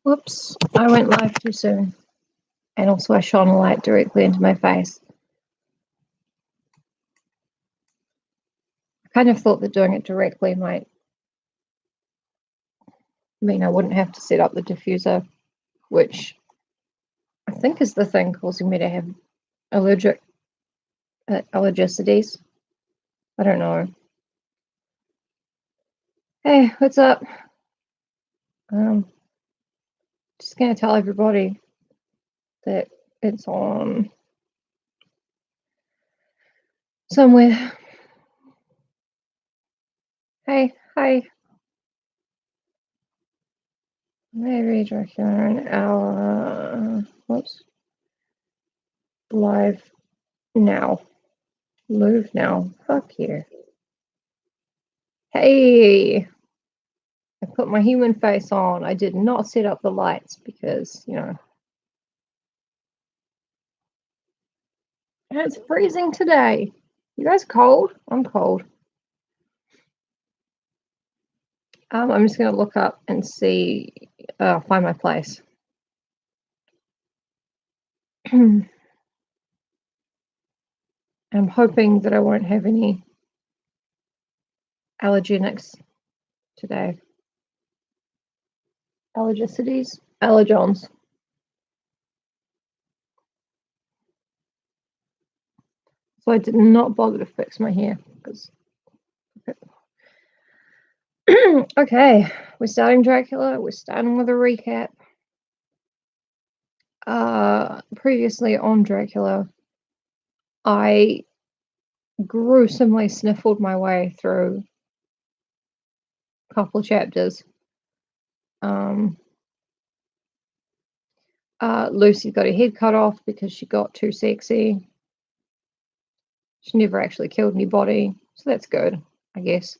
Whoops, I went live too soon. And also I shone a light directly into my face. I kind of thought that doing it directly might mean I wouldn't have to set up the diffuser, which I think is the thing causing me to have allergicities. I don't know. Hey, what's up? Just gonna tell everybody that it's on somewhere. Hey, hi. Maybe Dracula an hour. Whoops. Live now. Move now. Fuck you. Hey. I put my human face on. I did not set up the lights because, you know. And it's freezing today. You guys cold? I'm cold. I'm just going to look up and see, find my place. I'm hoping that I won't have any allergenics today. Allergicities? Allergens. So I did not bother to fix my hair because. Okay, we're starting Dracula. We're starting with a recap. Previously on Dracula, I gruesomely sniffled my way through a couple of chapters. Lucy got her head cut off because she got too sexy. She never actually killed anybody, so that's good, I guess.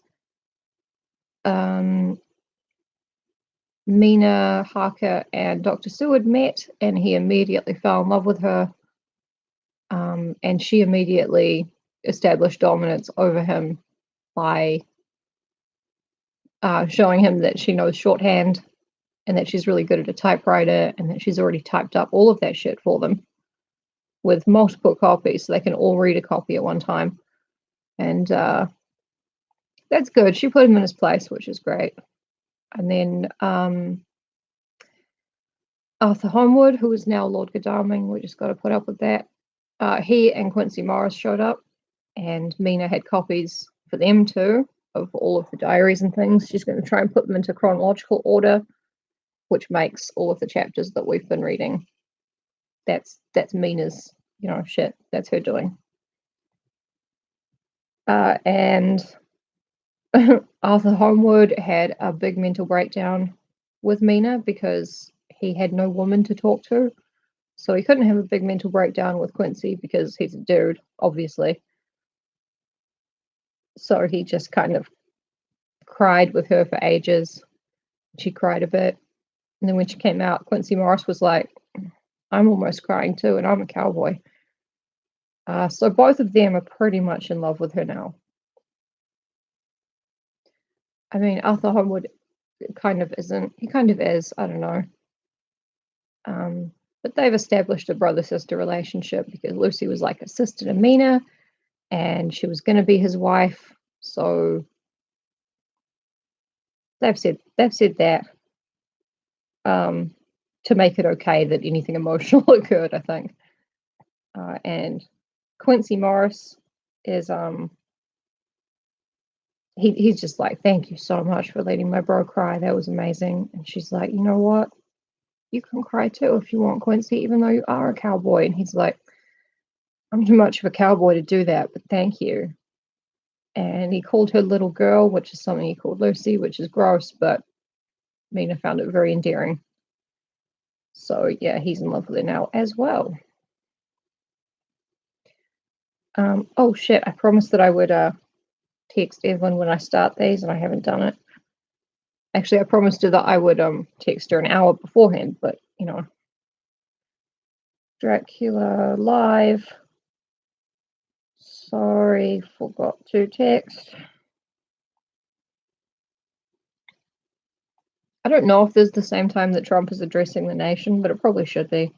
Mina, Harker, and Dr. Seward met, and he immediately fell in love with her. And she immediately established dominance over him by showing him that she knows shorthand and that she's really good at a typewriter and that she's already typed up all of that shit for them with multiple copies so they can all read a copy at one time. And that's good. She put him in his place, which is great. And then Arthur Homewood, who is now Lord Godalming, we just got to put up with that. He and Quincy Morris showed up, and Mina had copies for them too of all of the diaries and things. She's going to try and put them into chronological order, which makes all of the chapters that we've been reading. That's Mina's, shit. That's her doing. And Arthur Homewood had a big mental breakdown with Mina because he had no woman to talk to. So he couldn't have a big mental breakdown with Quincy because he's a dude, obviously. So he just kind of cried with her for ages. She cried a bit. And then when she came out, Quincy Morris was like, I'm almost crying too, and I'm a cowboy. So both of them are pretty much in love with her now. I mean, Arthur Homewood kind of isn't. He kind of is. I don't know. But they've established a brother-sister relationship because Lucy was like a sister to Mina, and she was going to be his wife. So they've said that to make it okay that anything emotional occurred, I think. And Quincy Morris is he's just like, thank you so much for letting my bro cry. That was amazing. And she's like, you know what? You can cry too if you want, Quincy, even though you are a cowboy. And he's like, I'm too much of a cowboy to do that, but thank you. And he called her little girl, which is something he called Lucy, which is gross, but Mina found it very endearing. So yeah, he's in love with her now as well. Oh shit, I promised that I would text Evelyn when I start these, and I haven't done it. Actually, I promised her that I would text her an hour beforehand, but Dracula live. Sorry, forgot to text. I don't know if there's the same time that Trump is addressing the nation, but it probably should be.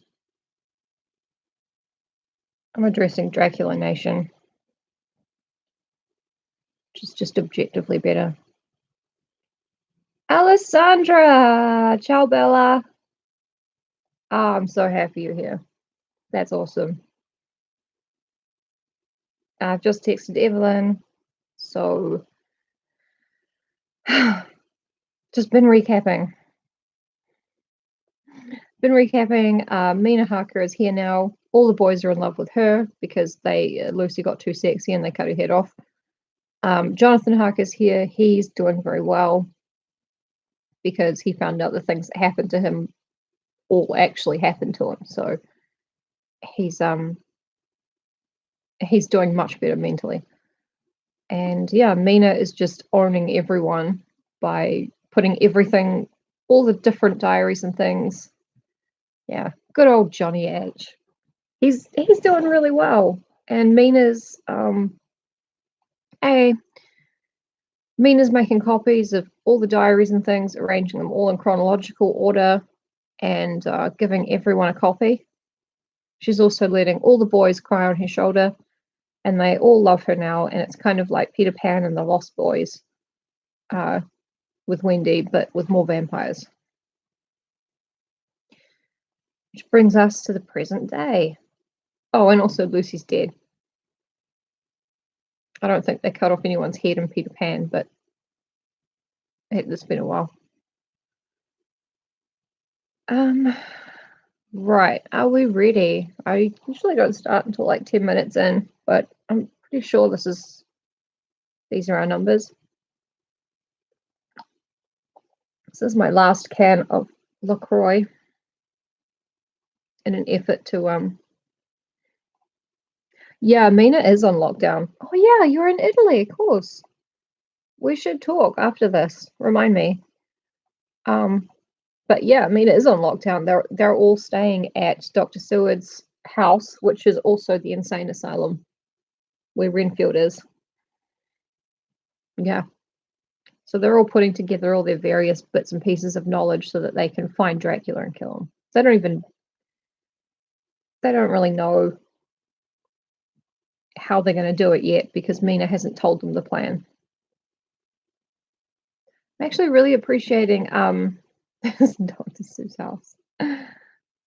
I'm addressing Dracula Nation, which is just objectively better. Alessandra! Ciao, Bella! Oh, I'm so happy you're here. That's awesome. I've just texted Evelyn, so just been recapping. Mina Harker is here now. All the boys are in love with her because Lucy got too sexy and they cut her head off. Jonathan Harker's here. He's doing very well because he found out the things that happened to him all actually happened to him. So he's doing much better mentally. And yeah, Mina is just owning everyone by putting everything, all the different diaries and things. Yeah, good old Johnny Edge. He's doing really well. And Mina's Mina's making copies of all the diaries and things, arranging them all in chronological order, and giving everyone a copy. She's also letting all the boys cry on her shoulder, and they all love her now. And it's kind of like Peter Pan and the Lost Boys with Wendy, but with more vampires. Which brings us to the present day. Oh, and also Lucy's dead. I don't think they cut off anyone's head in Peter Pan, but it's been a while. Right, are we ready? I usually don't start until like 10 minutes in, but I'm pretty sure these are our numbers. This is my last can of LaCroix in an effort to yeah, Mina is on lockdown. Oh yeah, you're in Italy, of course. We should talk after this. Remind me. But yeah, Mina is on lockdown. They're all staying at Dr. Seward's house, which is also the insane asylum where Renfield is. Yeah. So they're all putting together all their various bits and pieces of knowledge so that they can find Dracula and kill him. They don't really know how they're going to do it yet because Mina hasn't told them the plan. I'm actually really appreciating Dr. Seuss house.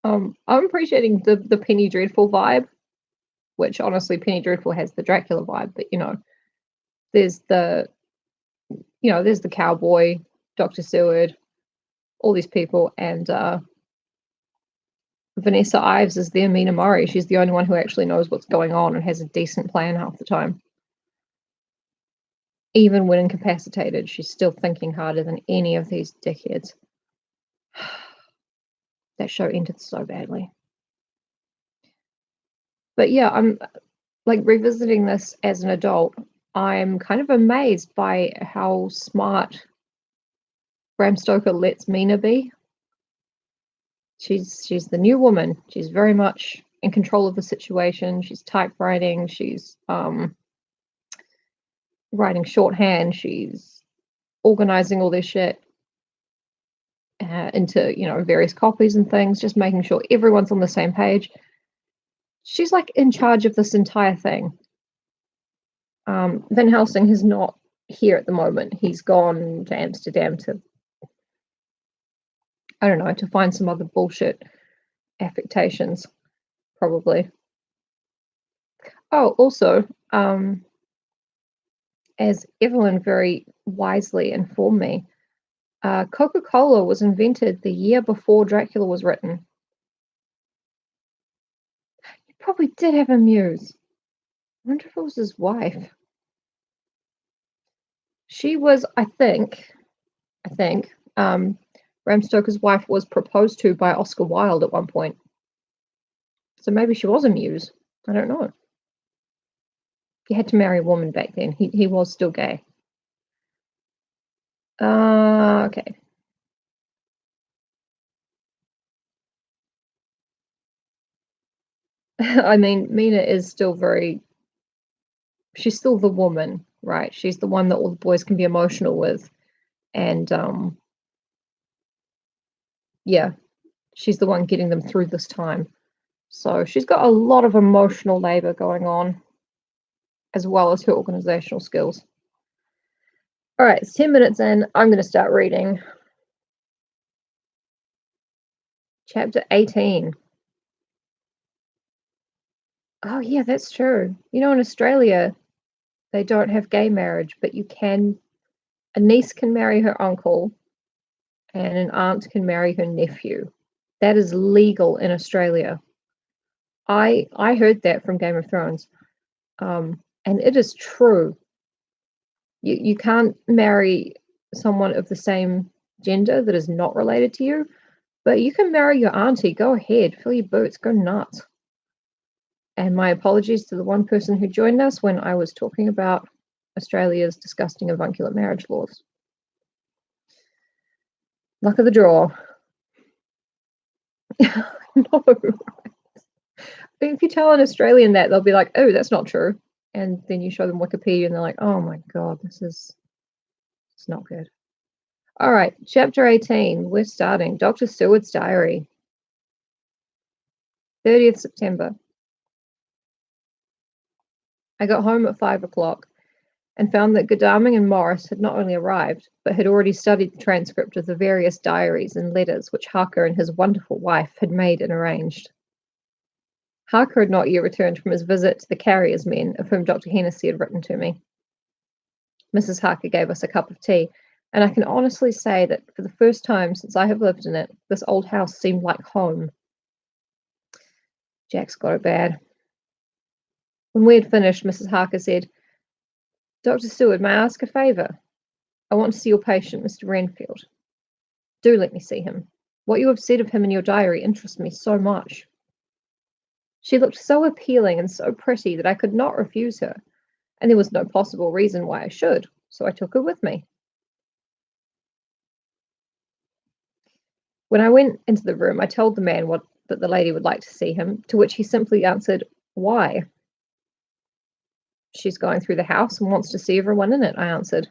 I'm appreciating the Penny Dreadful vibe, which honestly Penny Dreadful has the Dracula vibe, but there's the cowboy, Dr. Seward, all these people, and Vanessa Ives is the Mina Murray. She's the only one who actually knows what's going on and has a decent plan half the time. Even when incapacitated, she's still thinking harder than any of these dickheads. That show ended so badly. But yeah, I'm like revisiting this as an adult. I'm kind of amazed by how smart Bram Stoker lets Mina be. She's the new woman. She's very much in control of the situation. She's typewriting. She's writing shorthand. She's organizing all this shit into various copies and things, just making sure everyone's on the same page. She's like in charge of this entire thing. Van Helsing is not here at the moment. He's gone to Amsterdam to, I don't know, to find some other bullshit affectations, probably. Oh, also, as Evelyn very wisely informed me, Coca-Cola was invented the year before Dracula was written. He probably did have a muse. I wonder if it was his wife. She was, I think, Bram Stoker's wife was proposed to by Oscar Wilde at one point. So maybe she was a muse. I don't know. He had to marry a woman back then. He was still gay. Okay. I mean, Mina is still she's still the woman, right? She's the one that all the boys can be emotional with. And Yeah, she's the one getting them through this time. So she's got a lot of emotional labor going on, as well as her organizational skills. All right, it's 10 minutes in. I'm going to start reading. Chapter 18. Oh, yeah, that's true. You know, in Australia, they don't have gay marriage, but a niece can marry her uncle, and an aunt can marry her nephew. That is legal in Australia. I heard that from Game of Thrones, and it is true. You can't marry someone of the same gender that is not related to you, but you can marry your auntie. Go ahead, fill your boots, go nuts. And my apologies to the one person who joined us when I was talking about Australia's disgusting avuncular marriage laws. Luck of the draw. No. If you tell an Australian that, they'll be like, oh, that's not true. And then you show them Wikipedia and they're like, oh my God, it's not good. All right, chapter 18, we're starting. Dr. Seward's diary. 30th September. I got home at 5 o'clock and found that Godalming and Morris had not only arrived, but had already studied the transcript of the various diaries and letters which Harker and his wonderful wife had made and arranged. Harker had not yet returned from his visit to the carrier's men, of whom Dr. Hennessy had written to me. Mrs. Harker gave us a cup of tea, and I can honestly say that for the first time since I have lived in it, this old house seemed like home. Jack's got it bad. When we had finished, Mrs. Harker said, Dr. Seward, may I ask a favour? I want to see your patient, Mr. Renfield. Do let me see him. What you have said of him in your diary interests me so much. She looked so appealing and so pretty that I could not refuse her, and there was no possible reason why I should, so I took her with me. When I went into the room, I told the man that the lady would like to see him, to which he simply answered, why? She's going through the house and wants to see everyone in it, I answered.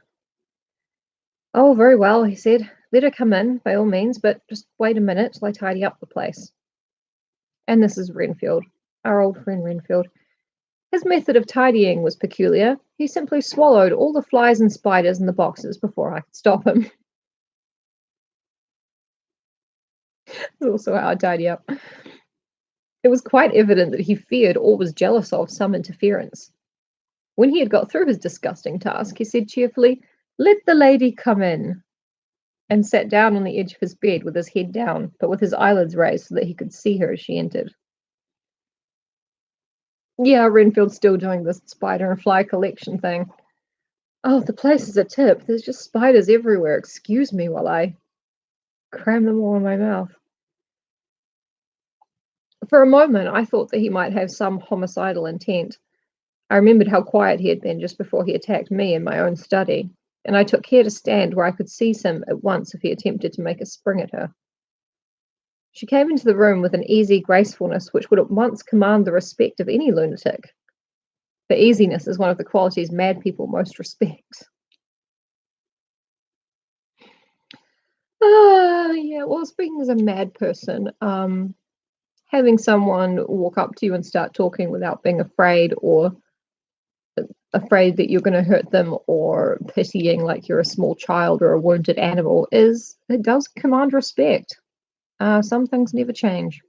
Oh, very well, he said. Let her come in, by all means, but just wait a minute till I tidy up the place. And this is Renfield, our old friend Renfield. His method of tidying was peculiar. He simply swallowed all the flies and spiders in the boxes before I could stop him. That's also how I tidy up. It was quite evident that he feared or was jealous of some interference. When he had got through his disgusting task, he said cheerfully, let the lady come in, and sat down on the edge of his bed with his head down, but with his eyelids raised so that he could see her as she entered. Yeah, Renfield's still doing this spider and fly collection thing. Oh, the place is a tip. There's just spiders everywhere. Excuse me while I cram them all in my mouth. For a moment, I thought that he might have some homicidal intent. I remembered how quiet he had been just before he attacked me in my own study, and I took care to stand where I could seize him at once if he attempted to make a spring at her. She came into the room with an easy gracefulness which would at once command the respect of any lunatic. For easiness is one of the qualities mad people most respect. Yeah, well, speaking as a mad person, having someone walk up to you and start talking without being afraid or afraid that you're going to hurt them or pitying like you're a small child or a wounded animal it does command respect. Some things never change.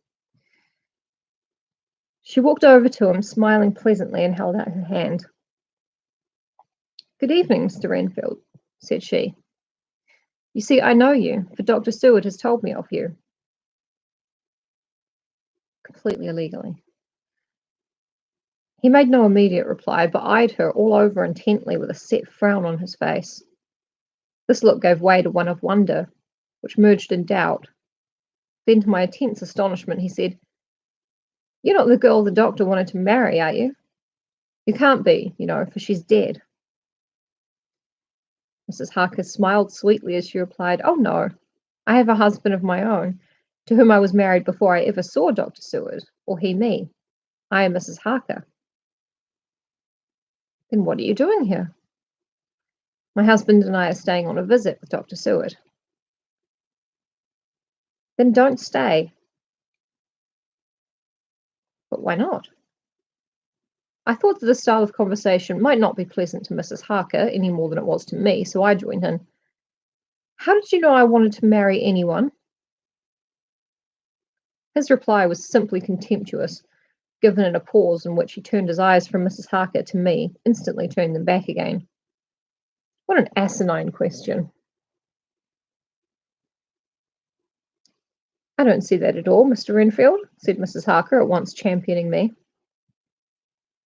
She walked over to him, smiling pleasantly, and held out her hand. Good evening, Mr. Renfield, said she. You see, I know you, for Dr. Seward has told me of you. Completely illegally. He made no immediate reply, but eyed her all over intently with a set frown on his face. This look gave way to one of wonder, which merged in doubt. Then, to my intense astonishment, he said, You're not the girl the doctor wanted to marry, are you? You can't be, for she's dead. Mrs. Harker smiled sweetly as she replied, Oh, no, I have a husband of my own, to whom I was married before I ever saw Dr. Seward, or he me. I am Mrs. Harker. Then what are you doing here? My husband and I are staying on a visit with Dr. Seward. Then don't stay. But why not? I thought that the style of conversation might not be pleasant to Mrs. Harker any more than it was to me, so I joined in. How did you know I wanted to marry anyone? His reply was simply contemptuous, given in a pause in which he turned his eyes from Mrs. Harker to me, instantly turned them back again. What an asinine question. I don't see that at all, Mr. Renfield, said Mrs. Harker, at once championing me.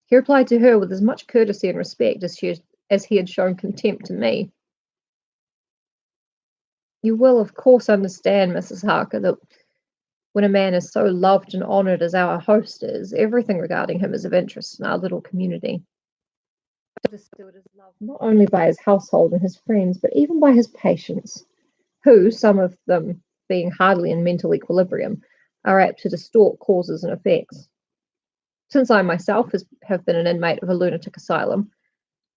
He replied to her with as much courtesy and respect as he had shown contempt to me. You will, of course, understand, Mrs. Harker, that when a man is so loved and honoured as our host is, everything regarding him is of interest in our little community. Dr. Stewart is loved not only by his household and his friends, but even by his patients, who, some of them being hardly in mental equilibrium, are apt to distort causes and effects. Since I myself have been an inmate of a lunatic asylum,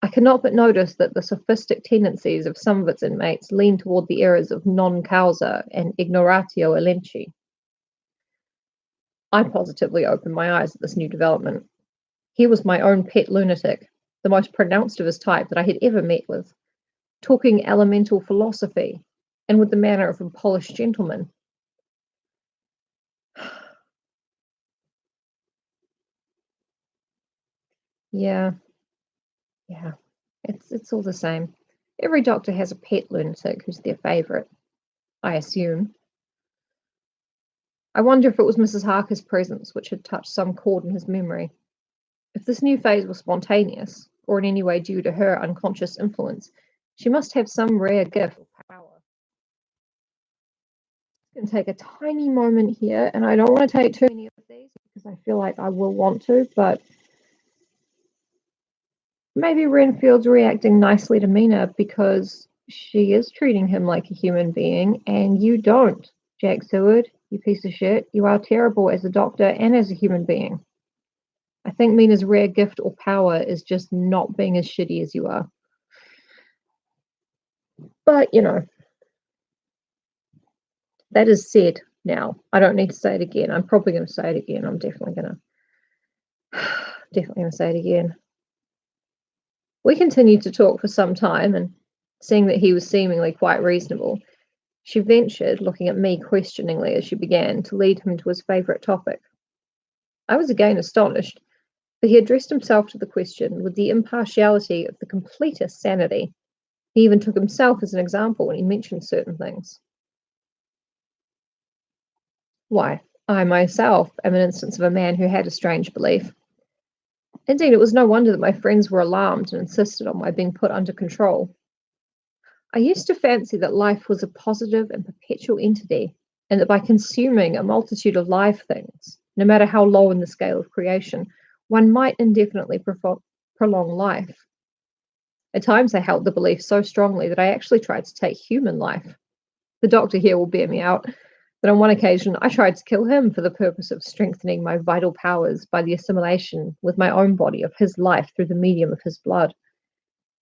I cannot but notice that the sophistic tendencies of some of its inmates lean toward the errors of non causa and ignoratio elenchi. I positively opened my eyes at this new development. He was my own pet lunatic, the most pronounced of his type that I had ever met with, talking elemental philosophy, and with the manner of a polished gentleman. Yeah, it's all the same. Every doctor has a pet lunatic who's their favourite, I assume. I wonder if it was Mrs. Harker's presence which had touched some chord in his memory. If this new phase was spontaneous, or in any way due to her unconscious influence, she must have some rare gift or power. I'm going to take a tiny moment here, and I don't want to take too many of these because I feel like I will want to, but maybe Renfield's reacting nicely to Mina because she is treating him like a human being, and you don't, Jack Seward, you piece of shit. You are terrible as a doctor and as a human being. I think Mina's rare gift or power is just not being as shitty as you are. But, that is said now. I don't need to say it again. I'm probably going to say it again. I'm definitely going to say it again. We continued to talk for some time, and seeing that he was seemingly quite reasonable, she ventured, looking at me questioningly as she began, to lead him to his favourite topic. I was again astonished, for he addressed himself to the question with the impartiality of the completest sanity. He even took himself as an example when he mentioned certain things. Why, I myself am an instance of a man who had a strange belief. Indeed, it was no wonder that my friends were alarmed and insisted on my being put under control. I used to fancy that life was a positive and perpetual entity, and that by consuming a multitude of live things, no matter how low in the scale of creation, one might indefinitely prolong life. At times I held the belief so strongly that I actually tried to take human life. The doctor here will bear me out, but on one occasion I tried to kill him for the purpose of strengthening my vital powers by the assimilation with my own body of his life through the medium of his blood,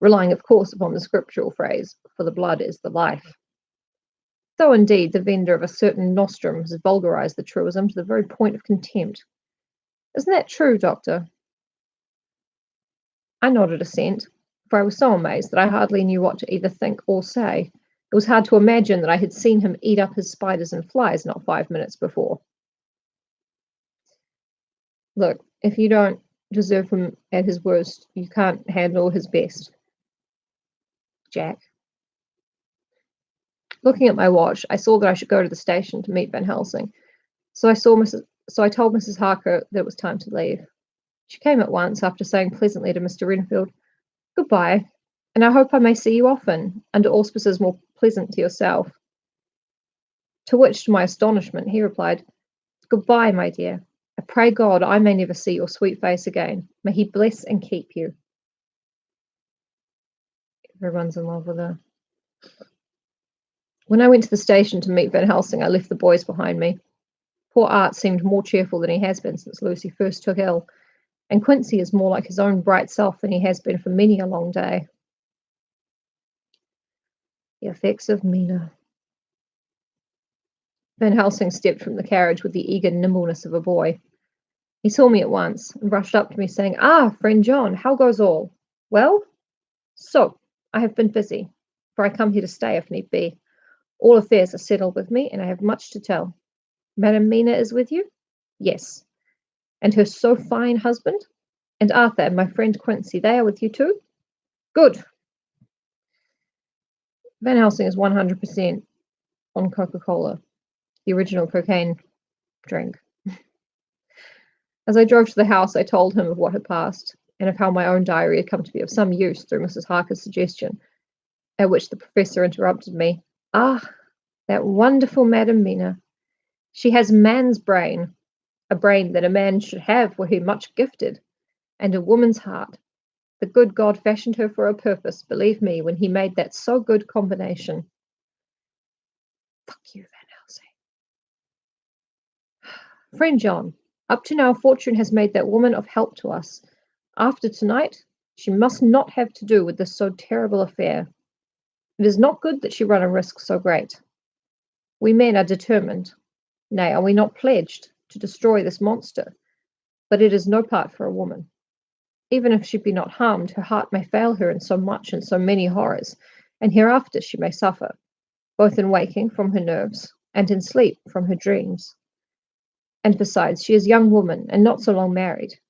relying of course upon the scriptural phrase, for the blood is the life. Though indeed the vendor of a certain nostrum has vulgarized the truism to the very point of contempt. Isn't that true, Doctor? I nodded assent, for I was so amazed that I hardly knew what to either think or say. It was hard to imagine that I had seen him eat up his spiders and flies not 5 minutes before. Look, if you don't deserve him at his worst, you can't handle his best. Jack. Looking at my watch, I saw that I should go to the station to meet Van Helsing. So I told Mrs. Harker that it was time to leave. She came at once after saying pleasantly to Mr. Renfield, "Goodbye, and I hope I may see you often, under auspices more pleasant to yourself." To which, to my astonishment, he replied, "Goodbye, my dear. I pray God I may never see your sweet face again. May he bless and keep you." Everyone's in love with her. When I went to the station to meet Van Helsing, I left the boys behind me. Poor Art seemed more cheerful than he has been since Lucy first took ill, and Quincy is more like his own bright self than he has been for many a long day. The effects of Mina. Van Helsing stepped from the carriage with the eager nimbleness of a boy. He saw me at once and rushed up to me, saying, "Ah, friend John, how goes all? Well? So, I have been busy, for I come here to stay if need be. All affairs are settled with me, and I have much to tell. Madam Mina is with you?" "Yes." "And her so fine husband? And Arthur and my friend Quincy, they are with you too?" "Good." Van Helsing is 100% on Coca-Cola, the original cocaine drink. As I drove to the house, I told him of what had passed, and of how my own diary had come to be of some use through Mrs. Harker's suggestion, at which the professor interrupted me. "Ah, that wonderful Madam Mina. She has man's brain, a brain that a man should have were he much gifted, and a woman's heart. The good God fashioned her for a purpose, believe me, when he made that so good combination." Fuck you, Van Helsing. "Friend John, up to now fortune has made that woman of help to us. After tonight, she must not have to do with this so terrible affair. It is not good that she run a risk so great. We men are determined, nay, are we not pledged, to destroy this monster? But it is no part for a woman. Even if she be not harmed, her heart may fail her in so much and so many horrors, and hereafter she may suffer, both in waking from her nerves, and in sleep from her dreams. And besides, she is a young woman, and not so long married.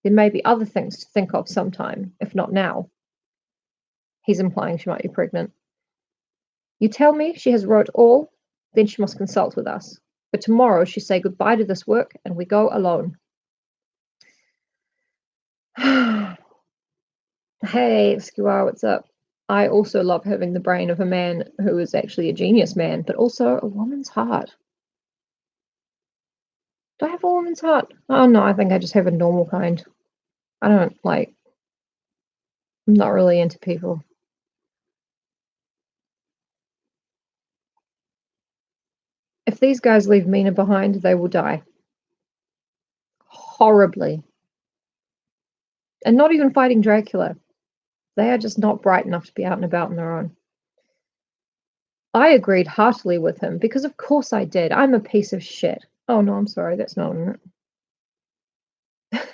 There may be other things to think of sometime, if not now." He's implying she might be pregnant. "You tell me she has wrote all, then she must consult with us. But tomorrow she say goodbye to this work, and we go alone." Hey, Skewer, what's up? I also love having the brain of a man who is actually a genius man, but also a woman's heart. Do I have a woman's heart? Oh no, I think I just have a normal kind. I don't I'm not really into people. If these guys leave Mina behind, they will die. Horribly. And not even fighting Dracula. They are just not bright enough to be out and about on their own. I agreed heartily with him, because of course I did. I'm a piece of shit. Oh no, I'm sorry, that's not in it.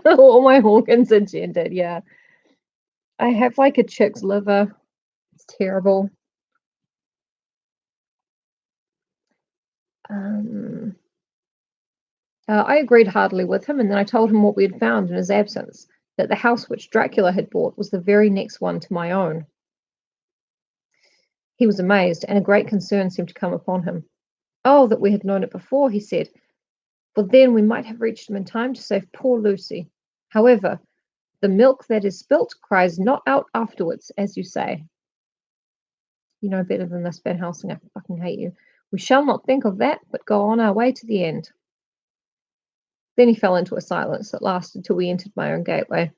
All my organs are gendered, yeah. I have like a chick's liver. It's terrible. I agreed heartily with him, and then I told him what we had found in his absence, that the house which Dracula had bought was the very next one to my own. He was amazed, and a great concern seemed to come upon him. "Oh, that we had known it before," he said, "for then we might have reached him in time to save poor Lucy. However, the milk that is spilt cries not out afterwards, as you say." You know better than this, Van Helsing. I fucking hate you. "We shall not think of that, but go on our way to the end." Then he fell into a silence that lasted till we entered my own gateway.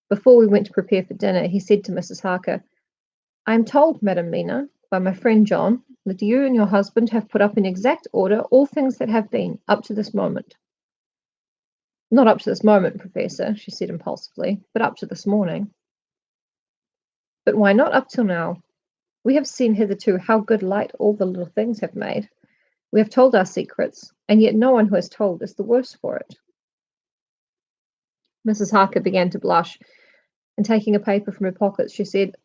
Before we went to prepare for dinner, he said to Mrs. Harker, "I am told, Madam Mina, by my friend John, that you and your husband have put up in exact order all things that have been, up to this moment." "Not up to this moment, Professor," she said impulsively, "but up to this morning." "But why not up till now? We have seen hitherto how good light all the little things have made. We have told our secrets, and yet no one who has told is the worse for it." Mrs. Harker began to blush, and taking a paper from her pocket, she said,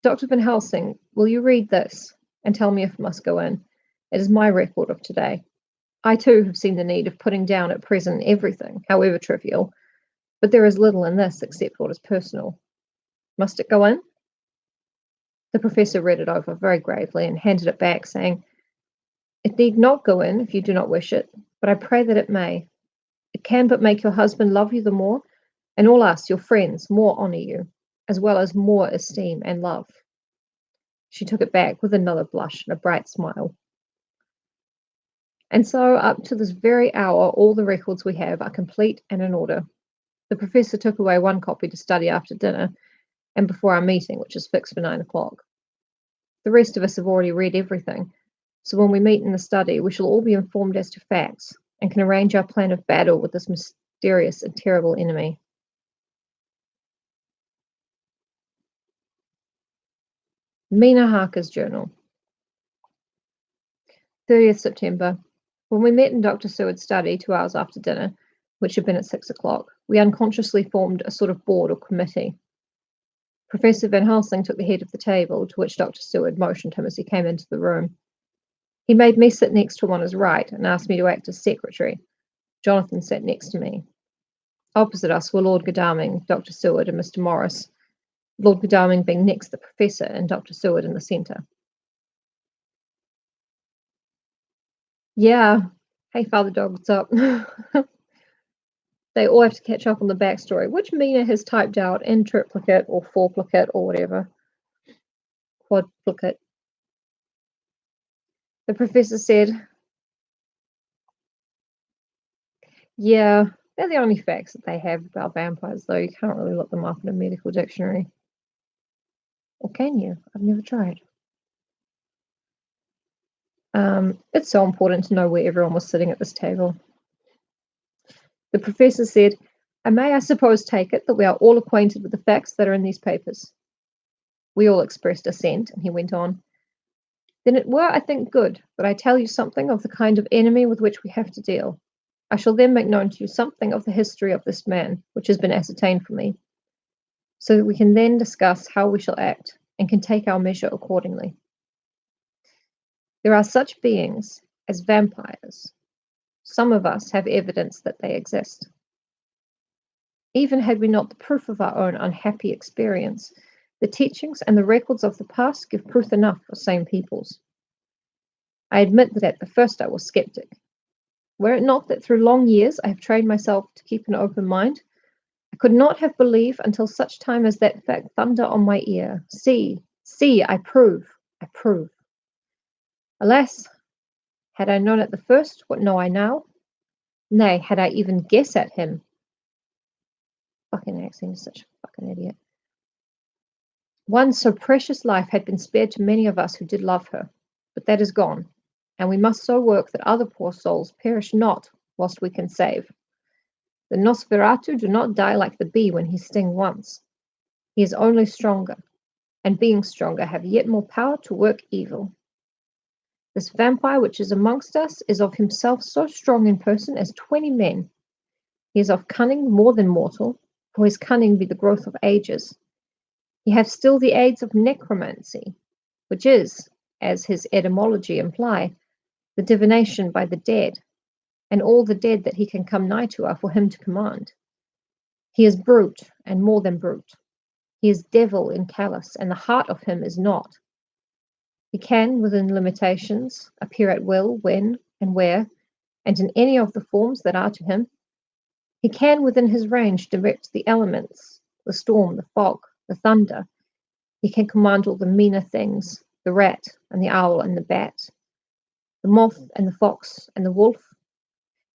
"Dr. Van Helsing, will you read this, and tell me if it must go in? It is my record of today. I too have seen the need of putting down at present everything, however trivial, but there is little in this except what is personal. Must it go in?" The professor read it over very gravely and handed it back, saying, "It need not go in if you do not wish it, but I pray that it may. It can but make your husband love you the more, and all us, your friends, more honour you, as well as more esteem and love." She took it back with another blush and a bright smile. And so, up to this very hour, all the records we have are complete and in order. The professor took away one copy to study after dinner and before our meeting, which is fixed for 9 o'clock. The rest of us have already read everything, so when we meet in the study, we shall all be informed as to facts and can arrange our plan of battle with this mysterious and terrible enemy. Mina Harker's journal. 30th September. When we met in Dr. Seward's study 2 hours after dinner, which had been at 6 o'clock, we unconsciously formed a sort of board or committee. Professor Van Helsing took the head of the table, to which Dr. Seward motioned him as he came into the room. He made me sit next to him on his right and asked me to act as secretary. Jonathan sat next to me. Opposite us were Lord Godalming, Dr. Seward, and Mr. Morris, Lord Godalming being next the professor and Dr. Seward in the centre. Yeah. Hey, Father Dog, what's up? They all have to catch up on the backstory, which Mina has typed out in triplicate or fourplicate or whatever. Quadplicate. The professor said, yeah, they're the only facts that they have about vampires, though. You can't really look them up in a medical dictionary. Or can you? I've never tried. It's so important to know where everyone was sitting at this table. The professor said, I may, I suppose, take it that we are all acquainted with the facts that are in these papers. We all expressed assent, and he went on. Then it were, I think, good that I tell you something of the kind of enemy with which we have to deal. I shall then make known to you something of the history of this man, which has been ascertained for me, so that we can then discuss how we shall act, and can take our measure accordingly. There are such beings as vampires. Some of us have evidence that they exist. Even had we not the proof of our own unhappy experience, the teachings and the records of the past give proof enough for sane peoples. I admit that at the first I was skeptic. Were it not that through long years I have trained myself to keep an open mind, I could not have believed until such time as that fact thunder on my ear. See, I prove, I prove. Alas, had I known at the first what know I now, nay, had I even guessed at him. Fucking accent is such a fucking idiot. One so precious life had been spared to many of us who did love her, but that is gone, and we must so work that other poor souls perish not whilst we can save. The Nosferatu do not die like the bee when he sting once. He is only stronger, and being stronger have yet more power to work evil. This vampire which is amongst us is of himself so strong in person as 20 men. He is of cunning more than mortal, for his cunning be the growth of ages. He hath still the aids of necromancy, which is, as his etymology imply, the divination by the dead, and all the dead that he can come nigh to are for him to command. He is brute, and more than brute. He is devil in callous, and the heart of him is not. He can, within limitations, appear at will, when and where, and in any of the forms that are to him. He can, within his range, direct the elements, the storm, the fog, the thunder. He can command all the meaner things, the rat and the owl and the bat, the moth and the fox and the wolf.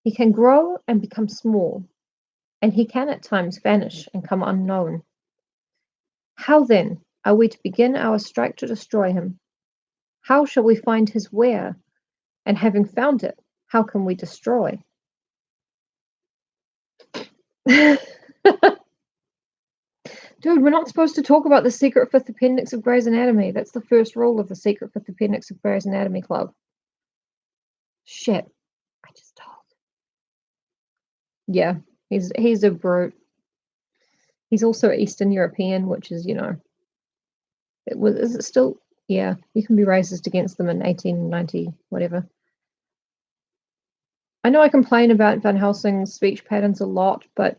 He can grow and become small, and he can at times vanish and come unknown. How then are we to begin our strike to destroy him? How shall we find his where? And having found it, how can we destroy? Dude, we're not supposed to talk about the secret fifth appendix of Grey's Anatomy. That's the first rule of the secret fifth appendix of Grey's Anatomy Club. Shit. I just told. Yeah, he's a brute. He's also Eastern European, which is, is it still? Yeah, you can be racist against them in 1890, whatever. I know I complain about Van Helsing's speech patterns a lot, but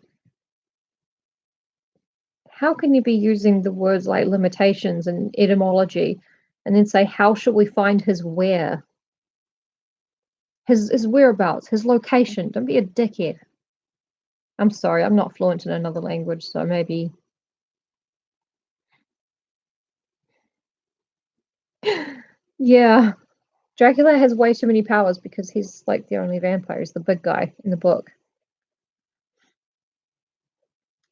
how can you be using the words like limitations and etymology and then say, how shall we find his where? His whereabouts, his location. Don't be a dickhead. I'm sorry, I'm not fluent in another language, so maybe. Yeah. Dracula has way too many powers because he's like the only vampire. He's the big guy in the book.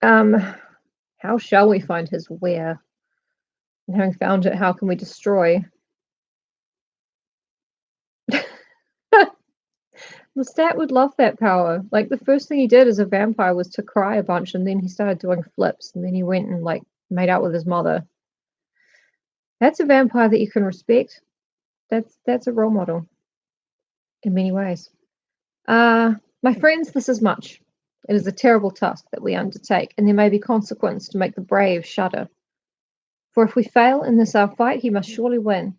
How shall we find his where? And having found it, how can we destroy? Lestat would love that power. Like, the first thing he did as a vampire was to cry a bunch, and then he started doing flips, and then he went and, like, made out with his mother. That's a vampire that you can respect. That's a role model. in many ways. My friends, this is much. It is a terrible task that we undertake, and there may be consequence to make the brave shudder. For if we fail in this our fight, he must surely win.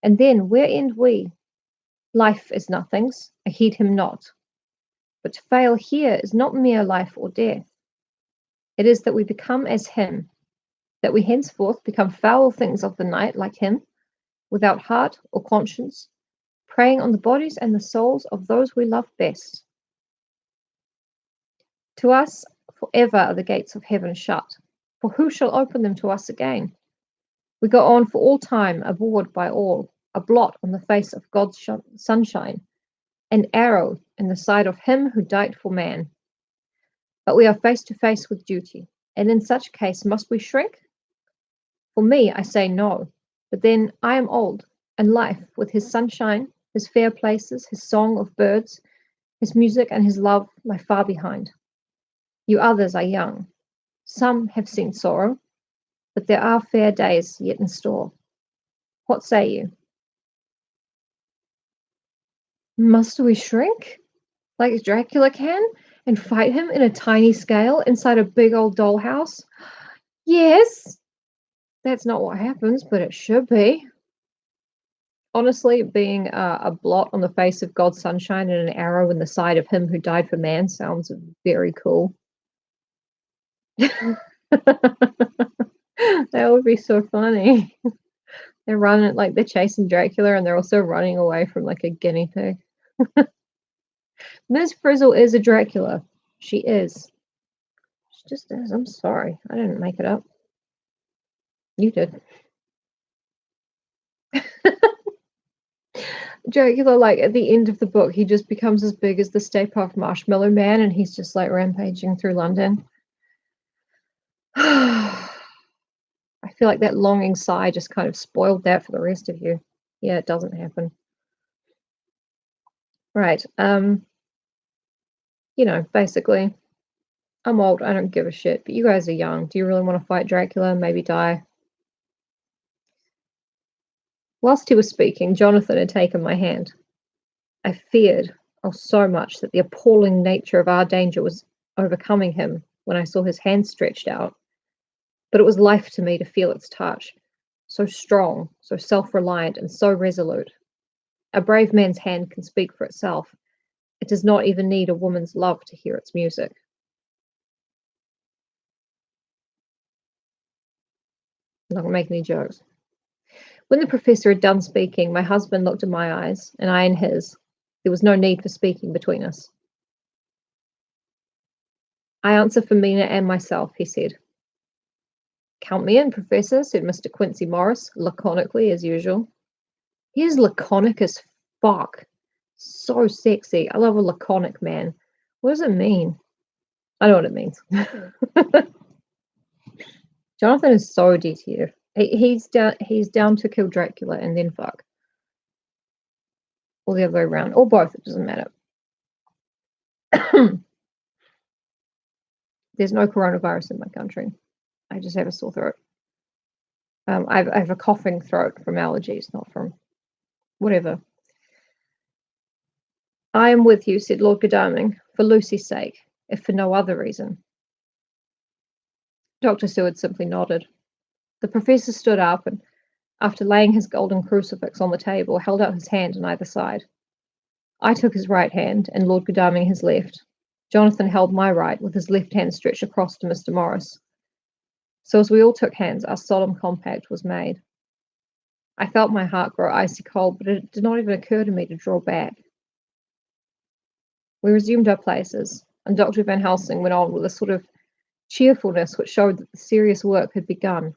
And then where end we? Life is nothing's, I heed him not. But to fail here is not mere life or death. It is that we become as him, that we henceforth become foul things of the night like him, without heart or conscience, preying on the bodies and the souls of those we love best. To us forever are the gates of heaven shut, for who shall open them to us again? We go on for all time, abhorred by all, a blot on the face of God's sunshine, an arrow in the side of him who died for man. But we are face to face with duty, and in such case must we shrink? For me, I say no, but then I am old, and life, with his sunshine, his fair places, his song of birds, his music and his love, lie far behind. You others are young. Some have seen sorrow, but there are fair days yet in store. What say you? Must we shrink, like Dracula can, and fight him in a tiny scale inside a big old dollhouse? Yes, that's not what happens, but it should be. Honestly, being a blot on the face of God's sunshine and an arrow in the side of him who died for man sounds very cool. That would be so funny. They're running, like, they're chasing Dracula, and they're also running away from, like, a guinea pig. Miss Frizzle is a Dracula. She is. She just is. I'm sorry. I didn't make it up. You did. Dracula, like, at the end of the book, he just becomes as big as the Stay Puft Marshmallow Man, and he's just, like, rampaging through London. I feel like that longing sigh just kind of spoiled that for the rest of you. Yeah, it doesn't happen. Right. Basically, I'm old. I don't give a shit. But you guys are young. Do you really want to fight Dracula? Maybe die? Whilst he was speaking, Jonathan had taken my hand. I feared, oh, so much that the appalling nature of our danger was overcoming him when I saw his hand stretched out. But it was life to me to feel its touch, so strong, so self-reliant, and so resolute. A brave man's hand can speak for itself. It does not even need a woman's love to hear its music. I'm not going to make any jokes. When the professor had done speaking, my husband looked in my eyes, and I in his. There was no need for speaking between us. I answer for Mina and myself, he said. Count me in, Professor, said Mr. Quincy Morris, laconically as usual. He is laconic as fuck. So sexy. I love a laconic man. What does it mean? I know what it means. Jonathan is so DTF. He's down to kill Dracula and then fuck. Or the other way around. Or both, it doesn't matter. There's no coronavirus in my country. I just have a sore throat. I have a coughing throat from allergies, not from whatever. I am with you, said Lord Godalming, for Lucy's sake, if for no other reason. Dr. Seward simply nodded. The professor stood up and, after laying his golden crucifix on the table, held out his hand on either side. I took his right hand, and Lord Godalming his left. Jonathan held my right, with his left hand stretched across to Mr. Morris. So as we all took hands, our solemn compact was made. I felt my heart grow icy cold, but it did not even occur to me to draw back. We resumed our places, and Dr. Van Helsing went on with a sort of cheerfulness which showed that the serious work had begun.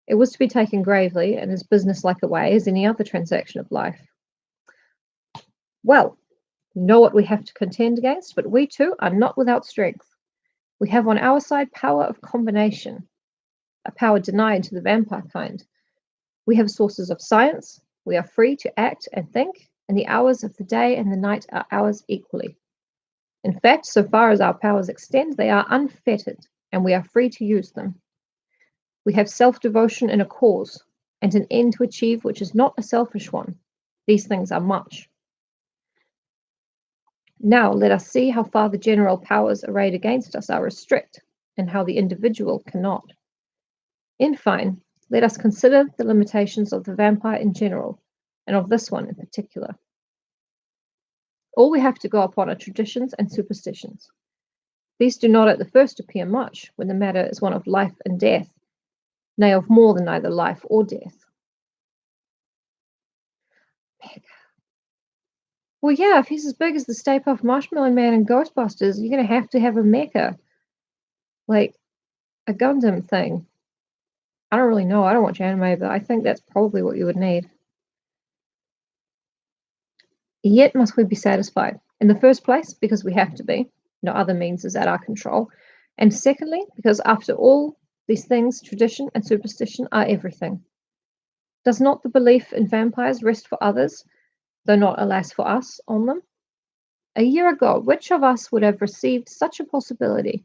It was to be taken gravely and as businesslike a way as any other transaction of life. Well, we know what we have to contend against, but we too are not without strength. We have on our side power of combination, a power denied to the vampire kind. We have sources of science. We are free to act and think, and the hours of the day and the night are ours equally. In fact, so far as our powers extend, they are unfettered, and we are free to use them. We have self-devotion in a cause, and an end to achieve which is not a selfish one. These things are much. Now let us see how far the general powers arrayed against us are restrict, and how the individual cannot. In fine, let us consider the limitations of the vampire in general, and of this one in particular. All we have to go upon are traditions and superstitions. These do not at the first appear much, when the matter is one of life and death, nay, of more than either life or death. Well, yeah, if he's as big as the Stay Puft Marshmallow Man in Ghostbusters, you're going to have a mecha. Like, a Gundam thing. I don't really know. I don't watch anime, but I think that's probably what you would need. Yet must we be satisfied. In the first place, because we have to be. No other means is at our control. And secondly, because after all these things, tradition and superstition are everything. Does not the belief in vampires rest for others, though not, alas, for us, on them? A year ago, which of us would have received such a possibility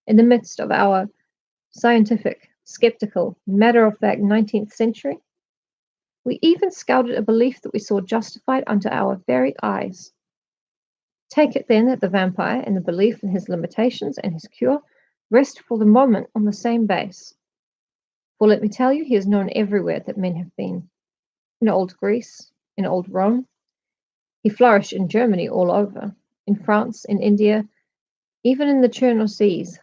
in the midst of our scientific, skeptical, matter-of-fact 19th century? We even scouted a belief that we saw justified under our very eyes. Take it then that the vampire and the belief in his limitations and his cure rest for the moment on the same base. For let me tell you, he is known everywhere that men have been. In old Greece, in old Rome. He flourished in Germany all over, in France, in India, even in the Chernor seas,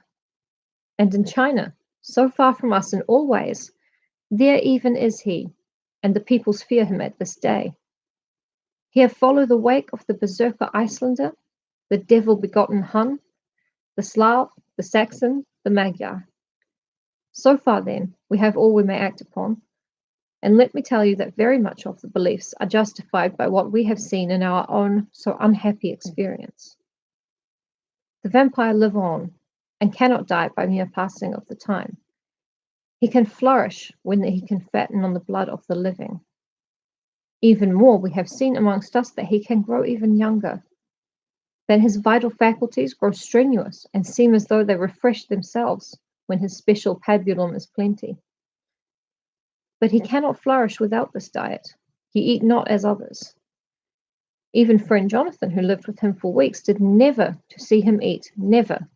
and in China, so far from us in all ways, there even is he, and the peoples fear him at this day. Here follow the wake of the berserker Icelander, the devil-begotten Hun, the Slav, the Saxon, the Magyar. So far, then, we have all we may act upon, and let me tell you that very much of the beliefs are justified by what we have seen in our own so unhappy experience. The vampire live on, and cannot die by mere passing of the time. He can flourish when he can fatten on the blood of the living. Even more, we have seen amongst us that he can grow even younger, that his vital faculties grow strenuous and seem as though they refresh themselves when his special pabulum is plenty. But he cannot flourish without this diet. He eat not as others. Even friend Jonathan, who lived with him for weeks, did never to see him eat, never.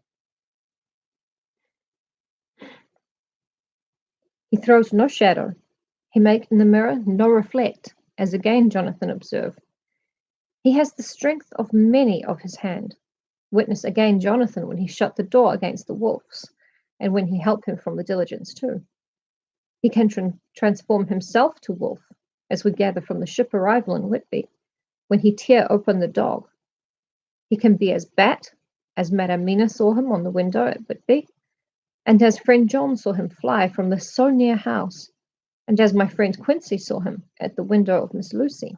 He throws no shadow. He make in the mirror no reflect, as again Jonathan observed. He has the strength of many of his hand. Witness again Jonathan when he shut the door against the wolves, and when he helped him from the diligence too. He can transform himself to wolf, as we gather from the ship arrival in Whitby, when he tear open the dog. He can be as bat, as Madame Mina saw him on the window at Whitby, and as friend John saw him fly from the so near house, and as my friend Quincy saw him at the window of Miss Lucy.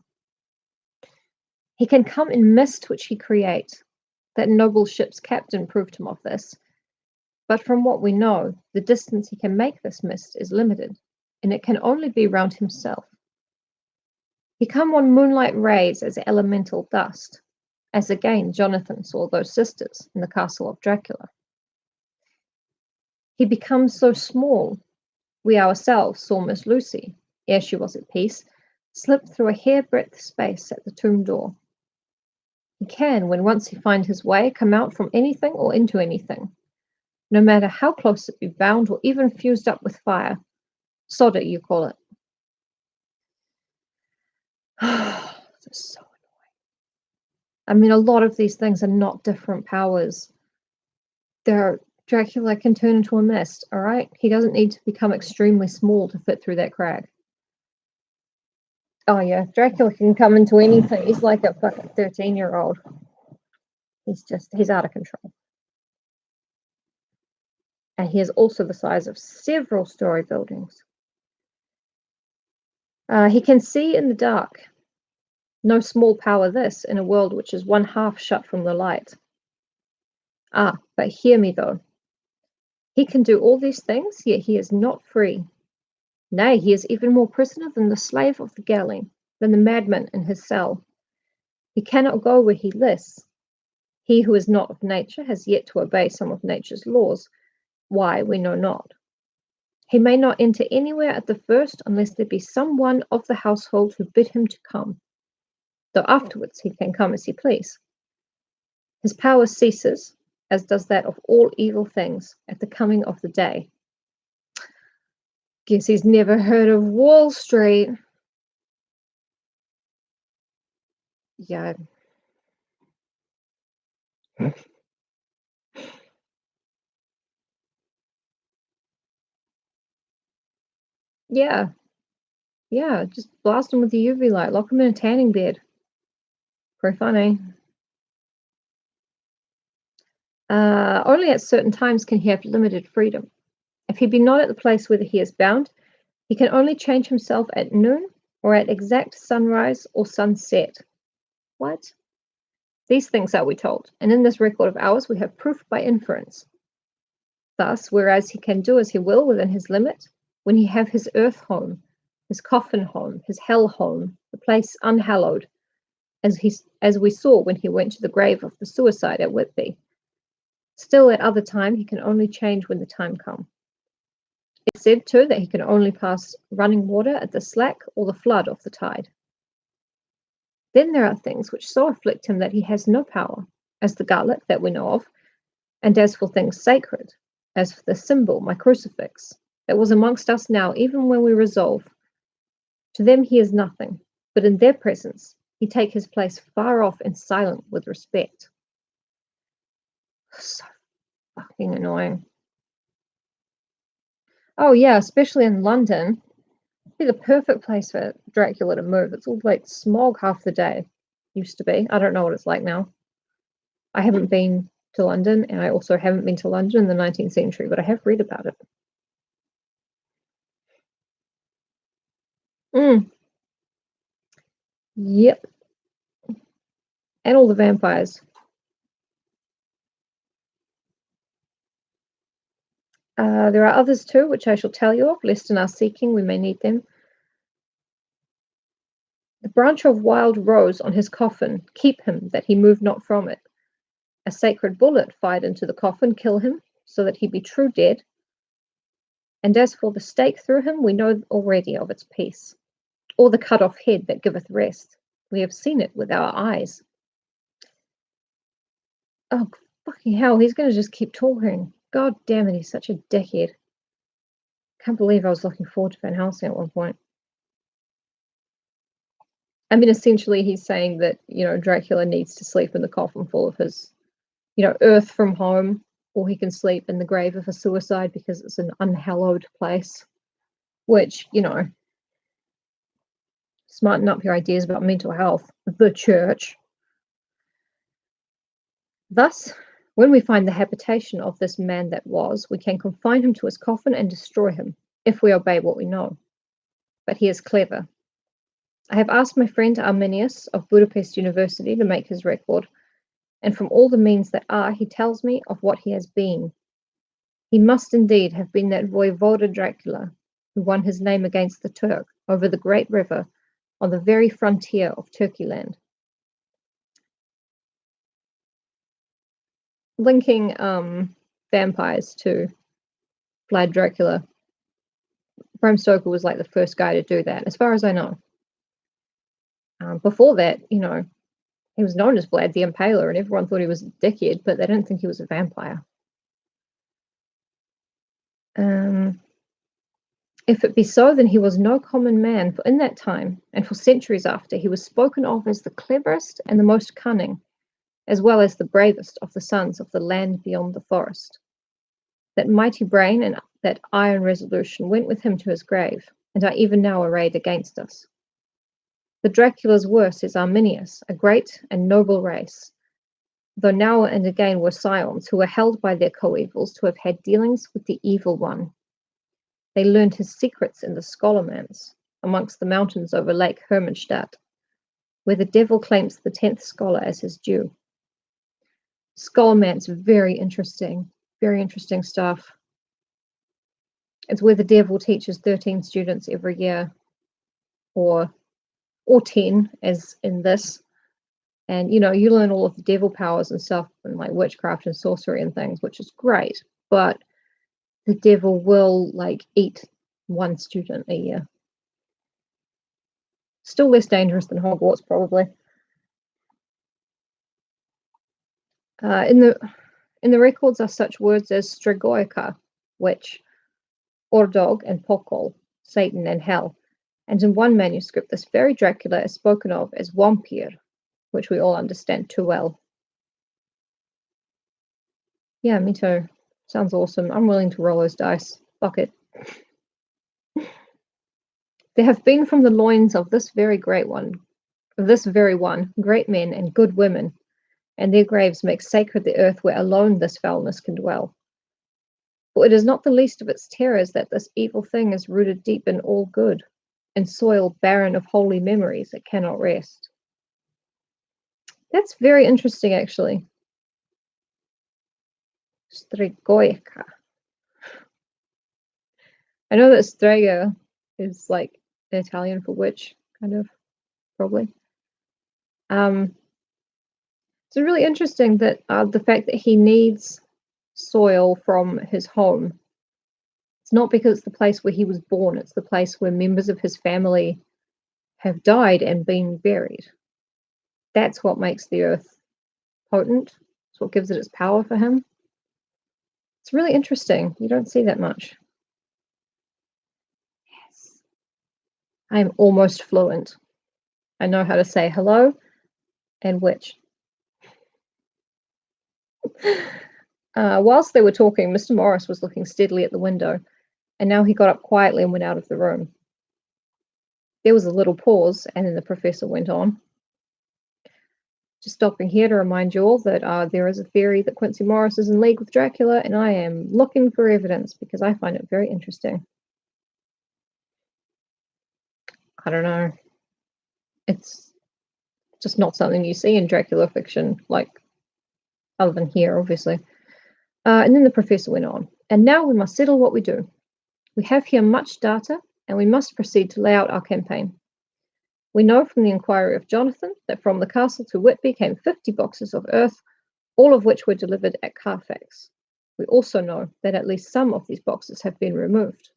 He can come in mist which he create. That noble ship's captain proved him of this. But from what we know, the distance he can make this mist is limited, and it can only be round himself. He come on moonlight rays as elemental dust, as again Jonathan saw those sisters in the castle of Dracula. He becomes so small, we ourselves saw Miss Lucy, ere she was at peace, slip through a hair-breadth space at the tomb door. He can, when once he find his way, come out from anything or into anything, no matter how close it be bound or even fused up with fire. Solder, you call it. This is so annoying. I mean, a lot of these things are not different powers. Dracula can turn into a mist, all right? He doesn't need to become extremely small to fit through that crack. Oh yeah, Dracula can come into anything. He's like a fucking 13-year-old. He's out of control. And he is also the size of several story buildings. He can see in the dark. No small power this, in a world which is one half shut from the light. But hear me though. He can do all these things, yet he is not free. Nay, he is even more prisoner than the slave of the galley, than the madman in his cell. He cannot go where he lists. He who is not of nature has yet to obey some of nature's laws. Why, we know not. He may not enter anywhere at the first unless there be some one of the household who bid him to come, though afterwards he can come as he please. His power ceases, as does that of all evil things, at the coming of the day. Guess he's never heard of Wall Street. Yeah. Yeah. Yeah. Just blast him with the UV light. Lock him in a tanning bed. Pretty funny. Only at certain times can he have limited freedom. If he be not at the place whither he is bound, he can only change himself at noon or at exact sunrise or sunset. What? These things are we told, and in this record of ours we have proof by inference. Thus, whereas he can do as he will within his limit, when he have his earth home, his coffin home, his hell home, the place unhallowed, as we saw when he went to the grave of the suicide at Whitby, still at other time he can only change when the time come. It's said too that he can only pass running water at the slack or the flood of the tide. Then there are things which so afflict him that he has no power, as the garlic that we know of, and as for things sacred, as for the symbol, my crucifix, that was amongst us now, even when we resolve. To them he is nothing, but in their presence he take his place far off and silent with respect. So fucking annoying. Oh yeah, especially in London. It'd be the perfect place for Dracula to move. It's all like smog half the day. Used to be. I don't know what it's like now. I haven't been to London, and I also haven't been to London in the 19th century, but I have read about it. Yep. And all the vampires. There are others too, which I shall tell you of, lest in our seeking we may need them. The branch of wild rose on his coffin, keep him, that he move not from it. A sacred bullet fired into the coffin, kill him, so that he be true dead. And as for the stake through him, we know already of its peace. Or the cut off head that giveth rest. We have seen it with our eyes. Oh, fucking hell, he's going to just keep talking. God damn it, he's such a dickhead. Can't believe I was looking forward to Van Helsing at one point. I mean, essentially, he's saying that, Dracula needs to sleep in the coffin full of his, earth from home, or he can sleep in the grave of a suicide because it's an unhallowed place. Which, smarten up your ideas about mental health. The church. Thus, when we find the habitation of this man that was, we can confine him to his coffin and destroy him, if we obey what we know. But he is clever. I have asked my friend Arminius of Budapest University to make his record, and from all the means that are, he tells me of what he has been. He must indeed have been that voivoda Dracula, who won his name against the Turk over the great river on the very frontier of Turkeyland. Linking vampires to Vlad Dracula, Bram Stoker was like the first guy to do that, as far as I know. Before that, he was known as Vlad the Impaler, and everyone thought he was a dickhead, but they didn't think he was a vampire. If it be so, then he was no common man, for in that time, and for centuries after, he was spoken of as the cleverest and the most cunning, as well as the bravest of the sons of the land beyond the forest. That mighty brain and that iron resolution went with him to his grave, and are even now arrayed against us. The Dracula's worst is Arminius, a great and noble race, though now and again were scions who were held by their coevals to have had dealings with the evil one. They learned his secrets in the Scholomance, amongst the mountains over Lake Hermannstadt, where the devil claims the 10th scholar as his due. Scholomance, very interesting stuff. It's where the devil teaches 13 students every year, or 10, as in this. And, you learn all of the devil powers and stuff, and like witchcraft and sorcery and things, which is great. But the devil will, eat one student a year. Still less dangerous than Hogwarts, probably. In the records are such words as Stregoica, witch, Ordog and Pokol, Satan and hell. And in one manuscript, this very Dracula is spoken of as Wampir, which we all understand too well. Yeah, me too. Sounds awesome. I'm willing to roll those dice. Fuck it. There have been from the loins of this very one, great men and good women, and their graves make sacred the earth where alone this foulness can dwell. For it is not the least of its terrors that this evil thing is rooted deep in all good, in soil barren of holy memories that cannot rest. That's very interesting, actually. Stregoica. I know that strega is like Italian for witch, kind of, probably. It's really interesting that the fact that he needs soil from his home. It's not because it's the place where he was born, it's the place where members of his family have died and been buried. That's what makes the earth potent. It's what gives it its power for him. It's really interesting. You don't see that much. Yes. I'm almost fluent. I know how to say hello and witch. Whilst they were talking, Mr. Morris was looking steadily at the window, and now he got up quietly and went out of the room. There was a little pause, and then the professor went on. Just stopping here to remind you all that there is a theory that Quincy Morris is in league with Dracula, and I am looking for evidence because I find it very interesting. I don't know. It's just not something you see in Dracula fiction, like, other than here, obviously. And then the professor went on. And now we must settle what we do. We have here much data, and we must proceed to lay out our campaign. We know from the inquiry of Jonathan that from the castle to Whitby came 50 boxes of earth, all of which were delivered at Carfax. We also know that at least some of these boxes have been removed.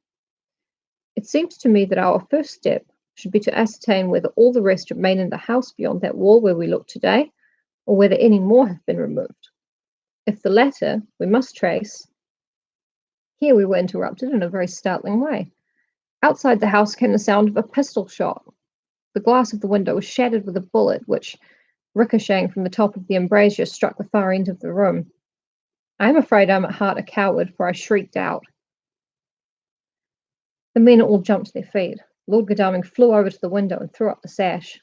It seems to me that our first step should be to ascertain whether all the rest remain in the house beyond that wall where we look today, or whether any more have been removed. If the latter, we must trace. Here we were interrupted in a very startling way. Outside the house came the sound of a pistol shot. The glass of the window was shattered with a bullet, which, ricocheting from the top of the embrasure, struck the far end of the room. I am afraid I am at heart a coward, for I shrieked out. The men all jumped to their feet. Lord Godalming flew over to the window and threw up the sash.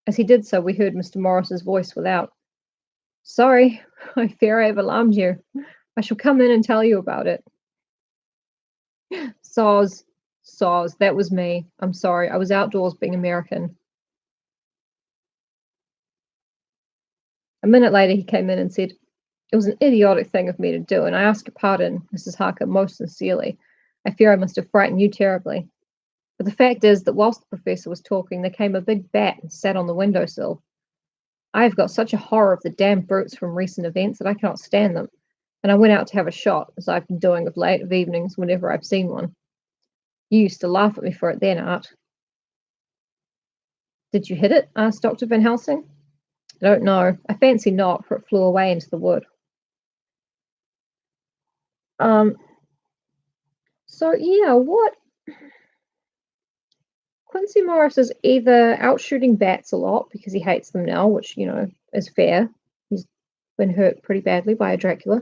As he did so, we heard Mr. Morris's voice without. Sorry, I fear I have alarmed you. I shall come in and tell you about it. Soz, that was me. I'm sorry, I was outdoors being American. A minute later, he came in and said, It was an idiotic thing of me to do, and I ask your pardon, Mrs. Harker, most sincerely. I fear I must have frightened you terribly. But the fact is that whilst the professor was talking, there came a big bat and sat on the windowsill. I have got such a horror of the damned brutes from recent events that I cannot stand them, and I went out to have a shot, as I've been doing of late of evenings whenever I've seen one. You used to laugh at me for it then, Art. Did you hit it? Asked Dr. Van Helsing. I don't know. I fancy not, for it flew away into the wood. So yeah, what? Quincy Morris is either out shooting bats a lot because he hates them now, which, you know, is fair. He's been hurt pretty badly by a Dracula.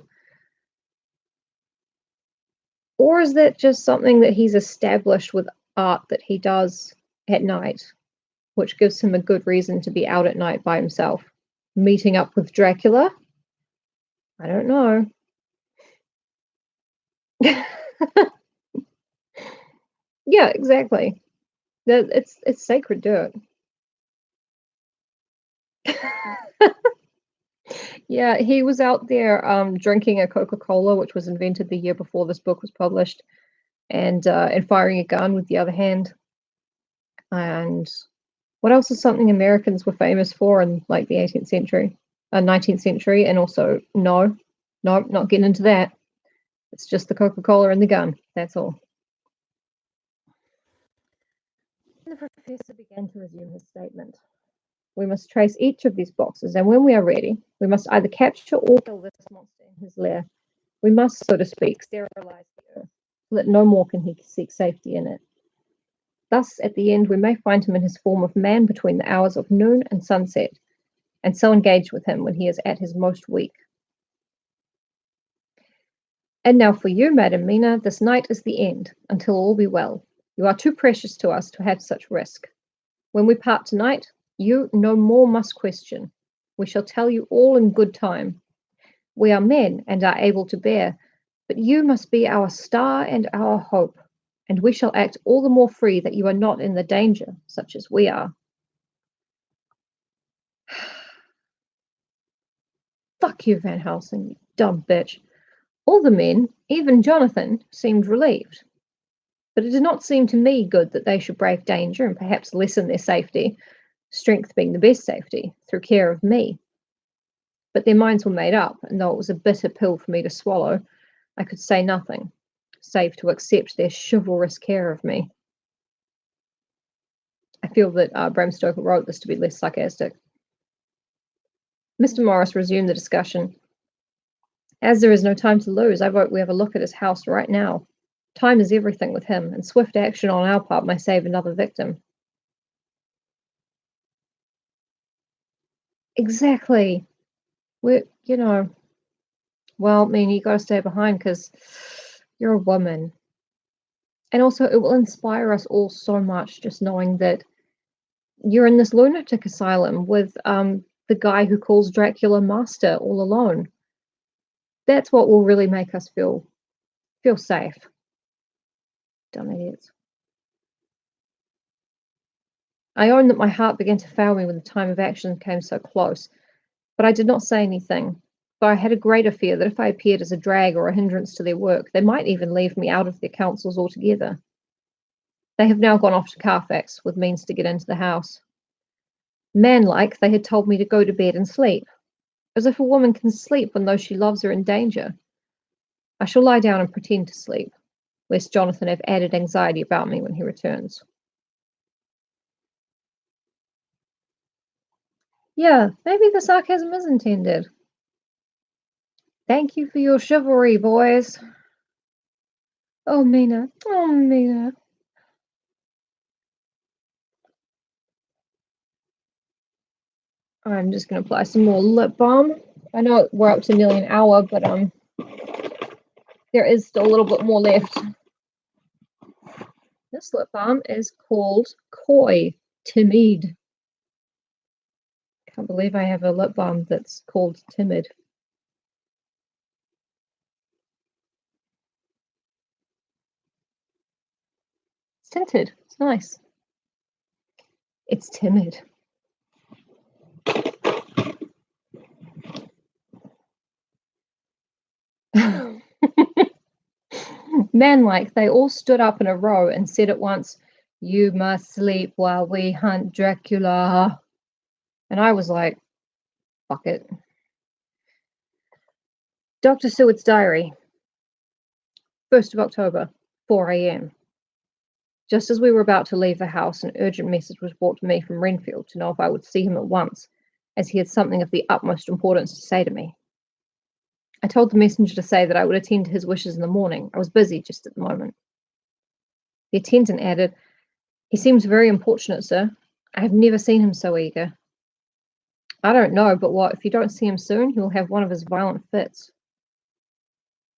Or is that just something that he's established with art that he does at night, which gives him a good reason to be out at night by himself? Meeting up with Dracula? I don't know. Yeah, exactly. It's sacred dirt. Yeah, he was out there drinking a Coca-Cola, which was invented the year before this book was published, and firing a gun with the other hand. And what else is something Americans were famous for in like the 18th century, 19th century, and also no, not getting into that. It's just the Coca-Cola and the gun. That's all. The professor began to resume his statement. We must trace each of these boxes, and when we are ready, we must either capture or kill this monster in his lair. We must, so to speak, sterilize the earth, so that no more can he seek safety in it. Thus, at the end, we may find him in his form of man between the hours of noon and sunset, and so engage with him when he is at his most weak. And now for you, Madam Mina, this night is the end, until all be well. You are too precious to us to have such risk. When we part tonight, you no more must question. We shall tell you all in good time. We are men and are able to bear, but you must be our star and our hope, and we shall act all the more free that you are not in the danger, such as we are. Fuck you, Van Helsing, you dumb bitch. All the men, even Jonathan, seemed relieved. But it did not seem to me good that they should brave danger and perhaps lessen their safety, strength being the best safety, through care of me. But their minds were made up, and though it was a bitter pill for me to swallow, I could say nothing, save to accept their chivalrous care of me. I feel that Bram Stoker wrote this to be less sarcastic. Mr. Morris resumed the discussion. As there is no time to lose, I vote we have a look at his house right now. Time is everything with him, and swift action on our part may save another victim. Exactly. Well, I mean, you gotta stay behind because you're a woman. And also, it will inspire us all so much just knowing that you're in this lunatic asylum with the guy who calls Dracula master all alone. That's what will really make us feel safe. Dumb idiots. I own that my heart began to fail me when the time of action came so close, but I did not say anything, for I had a greater fear that if I appeared as a drag or a hindrance to their work, they might even leave me out of their councils altogether. They have now gone off to Carfax with means to get into the house. Manlike, they had told me to go to bed and sleep, as if a woman can sleep when those she loves are in danger. I shall lie down and pretend to sleep, lest Jonathan have added anxiety about me when he returns. Yeah, maybe the sarcasm is intended. Thank you for your chivalry, boys. Oh, Mina. Oh, Mina. I'm just going to apply some more lip balm. I know we're up to nearly an hour, but there is still a little bit more left. This lip balm is called Coy Timid. Can't believe I have a lip balm that's called Timid. It's tinted. It's nice. It's timid. Manlike, they all stood up in a row and said at once, "You must sleep while we hunt Dracula." And I was like, fuck it. Dr. Seward's diary. 1st of October, 4 a.m. Just as we were about to leave the house, an urgent message was brought to me from Renfield to know if I would see him at once, as he had something of the utmost importance to say to me. I told the messenger to say that I would attend to his wishes in the morning. I was busy just at the moment. The attendant added, "He seems very importunate, sir. I have never seen him so eager." I don't know, but what, if you don't see him soon, he will have one of his violent fits.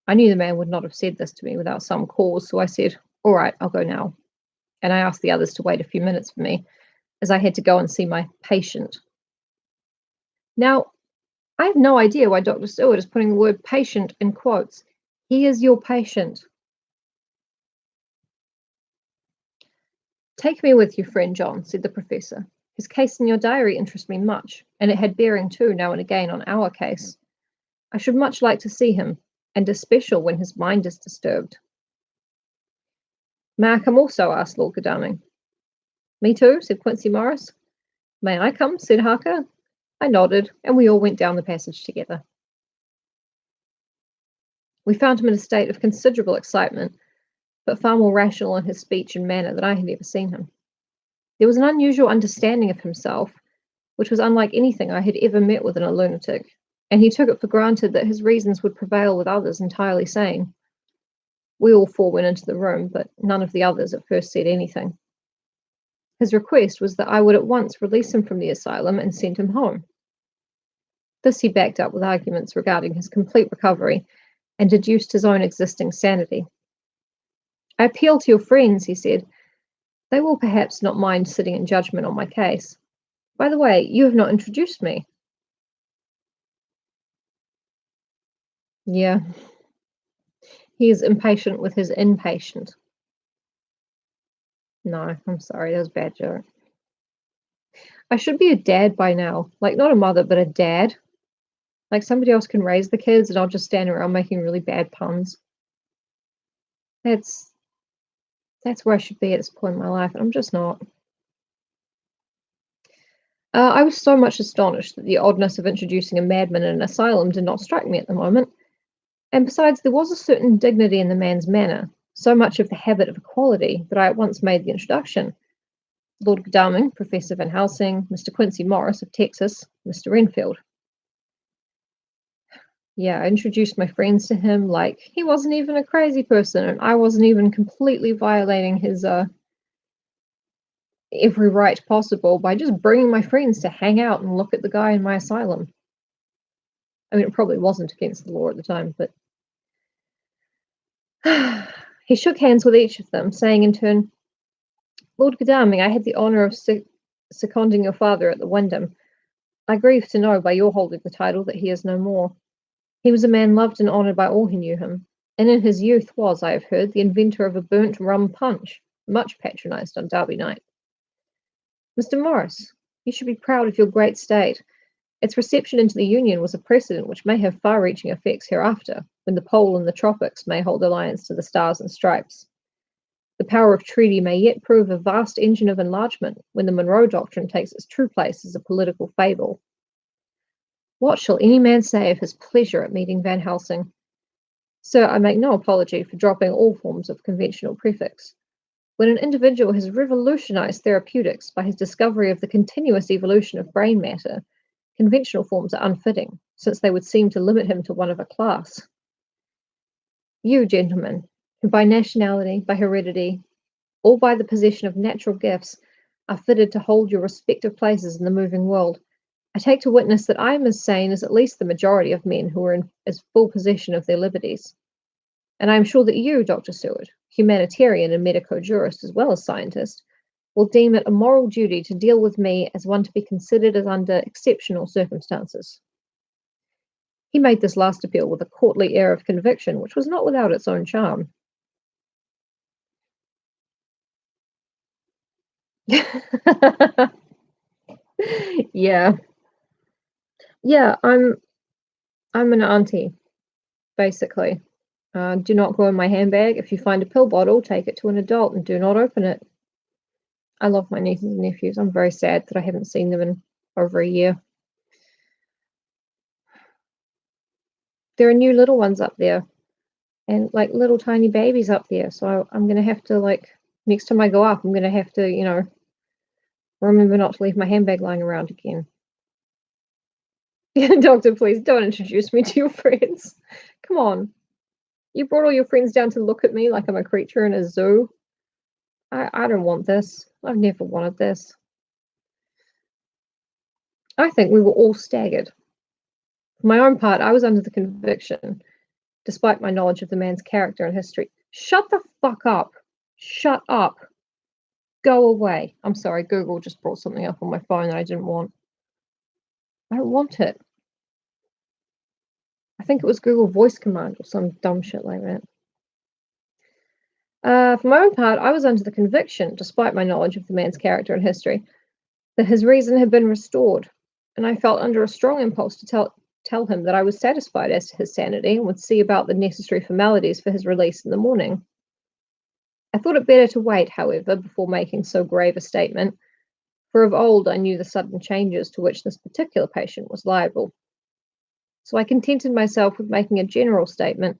I knew the man would not have said this to me without some cause, so I said, "All right, I'll go now." And I asked the others to wait a few minutes for me, as I had to go and see my patient. Now, I have no idea why Dr. Seward is putting the word patient in quotes. He is your patient. "Take me with you, friend John," said the professor. "His case in your diary interests me much, and it had bearing too now and again on our case. I should much like to see him, and especially when his mind is disturbed." "May I come also?" asked Lord Godalming. "Me too," said Quincy Morris. "May I come?" said Harker. I nodded, and we all went down the passage together. We found him in a state of considerable excitement, but far more rational in his speech and manner than I had ever seen him. There was an unusual understanding of himself, which was unlike anything I had ever met with in a lunatic, and he took it for granted that his reasons would prevail with others entirely sane. We all four went into the room, but none of the others at first said anything. His request was that I would at once release him from the asylum and send him home. This he backed up with arguments regarding his complete recovery and deduced his own existing sanity. I appeal to your friends, he said. They will perhaps not mind sitting in judgment on my case. By the way, you have not introduced me. Yeah. He is impatient with his impatient. No, I'm sorry, that was a bad joke. I should be a dad by now. Like, not a mother, but a dad. Like, somebody else can raise the kids and I'll just stand around making really bad puns. That's where I should be at this point in my life, and I'm just not. I was so much astonished that the oddness of introducing a madman in an asylum did not strike me at the moment. And besides, there was a certain dignity in the man's manner, so much of the habit of equality, that I at once made the introduction. Lord Godalming, Professor Van Helsing, Mr. Quincy Morris of Texas, Mr. Renfield. Yeah, I introduced my friends to him like he wasn't even a crazy person, and I wasn't even completely violating his every right possible by just bringing my friends to hang out and look at the guy in my asylum. I mean, it probably wasn't against the law at the time, but he shook hands with each of them, saying in turn, Lord Godalming, I had the honour of seconding your father at the Wyndham. I grieve to know by your holding the title that he is no more. He was a man loved and honoured by all who knew him, and in his youth was, I have heard, the inventor of a burnt rum punch, much patronised on Derby night. Mr. Morris, you should be proud of your great state. Its reception into the Union was a precedent which may have far-reaching effects hereafter, when the pole and the tropics may hold alliance to the stars and stripes. The power of treaty may yet prove a vast engine of enlargement, when the Monroe Doctrine takes its true place as a political fable. What shall any man say of his pleasure at meeting Van Helsing? Sir, I make no apology for dropping all forms of conventional prefix. When an individual has revolutionized therapeutics by his discovery of the continuous evolution of brain matter, conventional forms are unfitting, since they would seem to limit him to one of a class. You, gentlemen, who by nationality, by heredity, or by the possession of natural gifts, are fitted to hold your respective places in the moving world, I take to witness that I am as sane as at least the majority of men who are in as full possession of their liberties. And I am sure that you, Dr. Seward, humanitarian and medico-jurist as well as scientist, will deem it a moral duty to deal with me as one to be considered as under exceptional circumstances. He made this last appeal with a courtly air of conviction, which was not without its own charm. Yeah. Yeah, I'm an auntie, basically. Do not go in my handbag. If you find a pill bottle, take it to an adult and do not open it. I love my nieces and nephews. I'm very sad that I haven't seen them in over a year. There are new little ones up there, and like little tiny babies up there. So I'm gonna have to, like, next time I go up, I'm gonna have to, remember not to leave my handbag lying around again. Doctor, please don't introduce me to your friends. Come on. You brought all your friends down to look at me like I'm a creature in a zoo. I don't want this. I've never wanted this. I think we were all staggered. For my own part, I was under the conviction, despite my knowledge of the man's character and history. Shut the fuck up. Shut up. Go away. I'm sorry, Google just brought something up on my phone that I didn't want. I don't want it. I think it was Google Voice Command or some dumb shit like that. For my own part, I was under the conviction, despite my knowledge of the man's character and history, that his reason had been restored, and I felt under a strong impulse to tell him that I was satisfied as to his sanity and would see about the necessary formalities for his release in the morning. I thought it better to wait, however, before making so grave a statement, for of old I knew the sudden changes to which this particular patient was liable. So I contented myself with making a general statement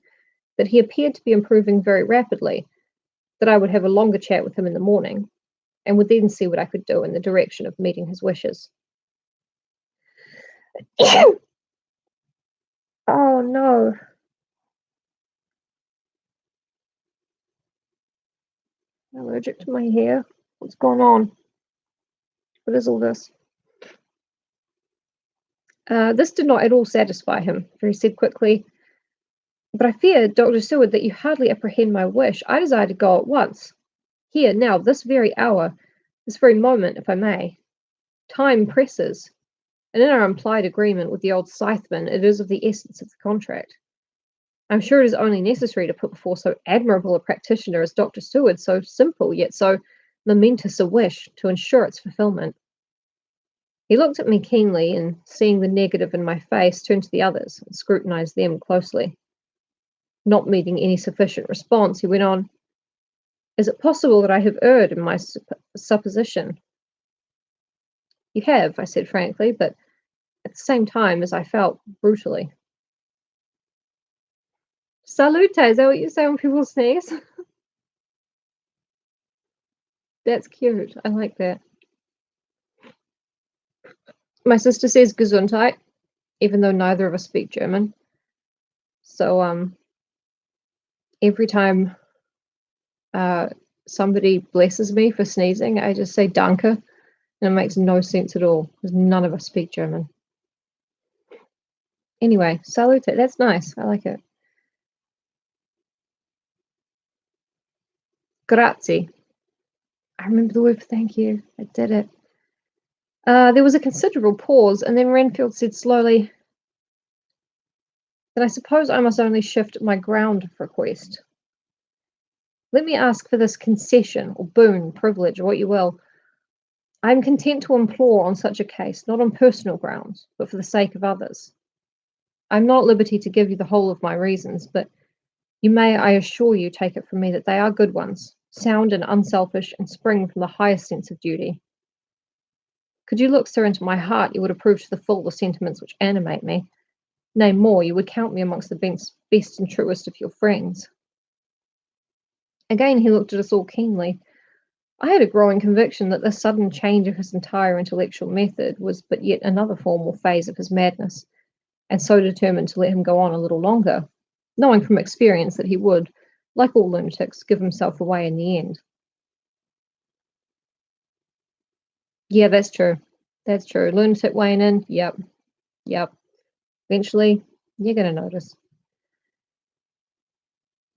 that he appeared to be improving very rapidly, that I would have a longer chat with him in the morning, and would then see what I could do in the direction of meeting his wishes. Oh no. I'm allergic to my hair. What's going on? What is all this? This did not at all satisfy him, for he said quickly, "But I fear, Dr. Seward, that you hardly apprehend my wish. I desire to go at once. Here, now, this very hour, this very moment, if I may. Time presses, and in our implied agreement with the old scytheman, it is of the essence of the contract. I'm sure it is only necessary to put before so admirable a practitioner as Dr. Seward so simple yet so momentous a wish to ensure its fulfilment." He looked at me keenly, and seeing the negative in my face, turned to the others and scrutinized them closely. Not meeting any sufficient response, he went on, "Is it possible that I have erred in my supposition?" "You have," I said frankly, but at the same time, as I felt, brutally. Salute, is that what you say when people sneeze? That's cute. I like that. My sister says Gesundheit, even though neither of us speak German. So every time somebody blesses me for sneezing, I just say Danke, and it makes no sense at all because none of us speak German. Anyway, salute. That's nice. I like it. Grazie. I remember the word for thank you. I did it. There was a considerable pause, and then Renfield said slowly, "Then I suppose I must only shift my ground of request. Let me ask for this concession, or boon, privilege, or what you will. I am content to implore on such a case, not on personal grounds, but for the sake of others. I am not at liberty to give you the whole of my reasons, but you may, I assure you, take it from me that they are good ones, sound and unselfish, and spring from the highest sense of duty. Could you look, sir, into my heart, you would approve to the full the sentiments which animate me. Nay, more, you would count me amongst the best and truest of your friends." Again he looked at us all keenly. I had a growing conviction that this sudden change of his entire intellectual method was but yet another form or phase of his madness, and so determined to let him go on a little longer, knowing from experience that he would, like all lunatics, give himself away in the end. Yeah, that's true. That's true. Lunatic weighing in. Yep. Yep. Eventually, you're going to notice.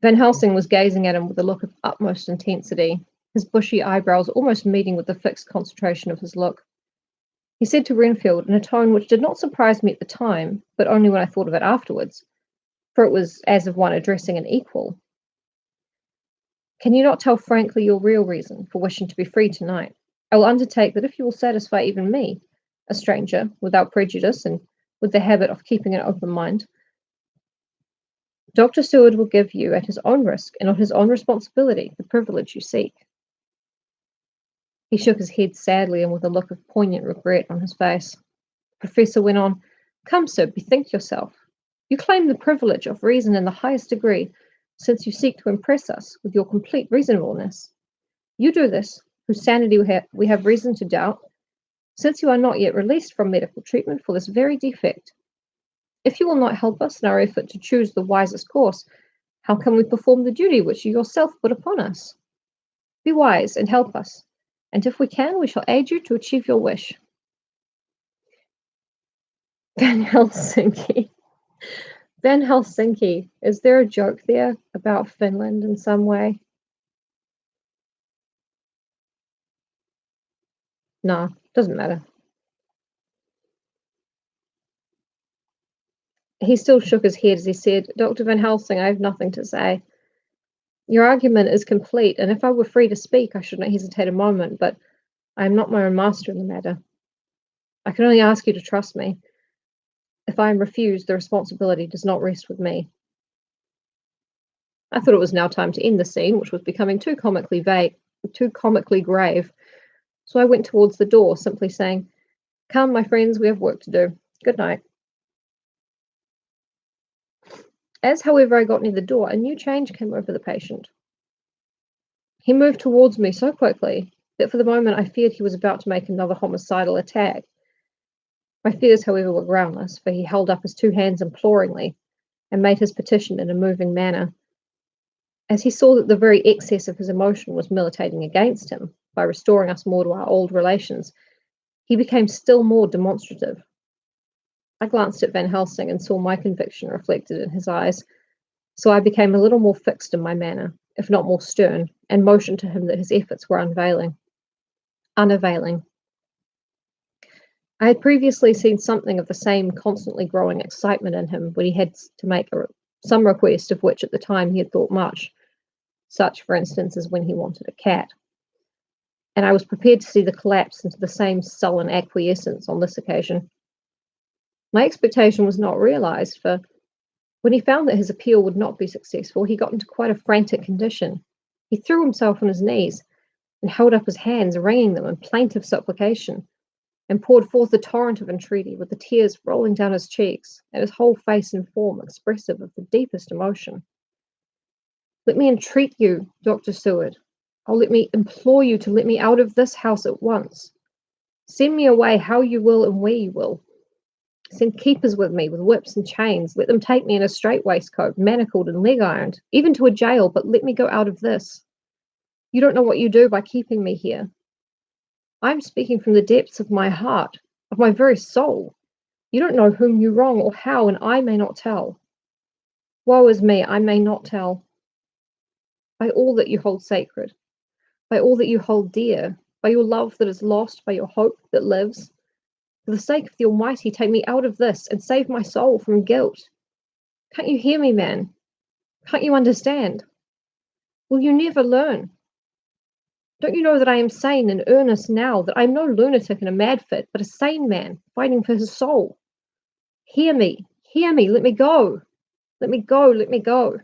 Van Helsing was gazing at him with a look of utmost intensity, his bushy eyebrows almost meeting with the fixed concentration of his look. He said to Renfield in a tone which did not surprise me at the time, but only when I thought of it afterwards, for it was as of one addressing an equal, "Can you not tell frankly your real reason for wishing to be free tonight? I will undertake that if you will satisfy even me, a stranger, without prejudice and with the habit of keeping an open mind, Dr. Seward will give you, at his own risk and on his own responsibility, the privilege you seek." He shook his head sadly and with a look of poignant regret on his face. The professor went on, "Come, sir, bethink yourself. You claim the privilege of reason in the highest degree, since you seek to impress us with your complete reasonableness. You do this, whose sanity we have reason to doubt, since you are not yet released from medical treatment for this very defect. If you will not help us in our effort to choose the wisest course, how can we perform the duty which you yourself put upon us? Be wise and help us, and if we can, we shall aid you to achieve your wish." Van Helsinki. Van Helsinki. Is there a joke there about Finland in some way? Nah, doesn't matter. He still shook his head as he said, "Dr. Van Helsing, I have nothing to say. Your argument is complete, and if I were free to speak, I should not hesitate a moment, but I am not my own master in the matter. I can only ask you to trust me. If I am refused, the responsibility does not rest with me." I thought it was now time to end the scene, which was becoming too comically grave, so I went towards the door, simply saying, "Come, my friends, we have work to do. Good night." As, however, I got near the door, a new change came over the patient. He moved towards me so quickly that for the moment I feared he was about to make another homicidal attack. My fears, however, were groundless, for he held up his 2 hands imploringly, and made his petition in a moving manner. As he saw that the very excess of his emotion was militating against him, by restoring us more to our old relations, he became still more demonstrative. I glanced at Van Helsing and saw my conviction reflected in his eyes, so I became a little more fixed in my manner, if not more stern, and motioned to him that his efforts were unavailing. I had previously seen something of the same constantly growing excitement in him when he had to make some request of which at the time he had thought much, such, for instance, as when he wanted a cat. And I was prepared to see the collapse into the same sullen acquiescence on this occasion. My expectation was not realized, for when he found that his appeal would not be successful, he got into quite a frantic condition. He threw himself on his knees and held up his hands, wringing them in plaintive supplication, and poured forth a torrent of entreaty, with the tears rolling down his cheeks, and his whole face and form expressive of the deepest emotion. "Let me entreat you, Dr. Seward. Oh, let me implore you to let me out of this house at once. Send me away how you will and where you will. Send keepers with me with whips and chains. Let them take me in a strait waistcoat, manacled and leg ironed, even to a jail, but let me go out of this. You don't know what you do by keeping me here. I am speaking from the depths of my heart, of my very soul. You don't know whom you wrong or how, and I may not tell. Woe is me, I may not tell. By all that you hold sacred, by all that you hold dear, by your love that is lost, by your hope that lives, for the sake of the Almighty, take me out of this and save my soul from guilt. Can't you hear me, man? Can't you understand? Will you never learn? Don't you know that I am sane and earnest now, that I am no lunatic in a mad fit, but a sane man fighting for his soul? Hear me, let me go, let me go, let me go."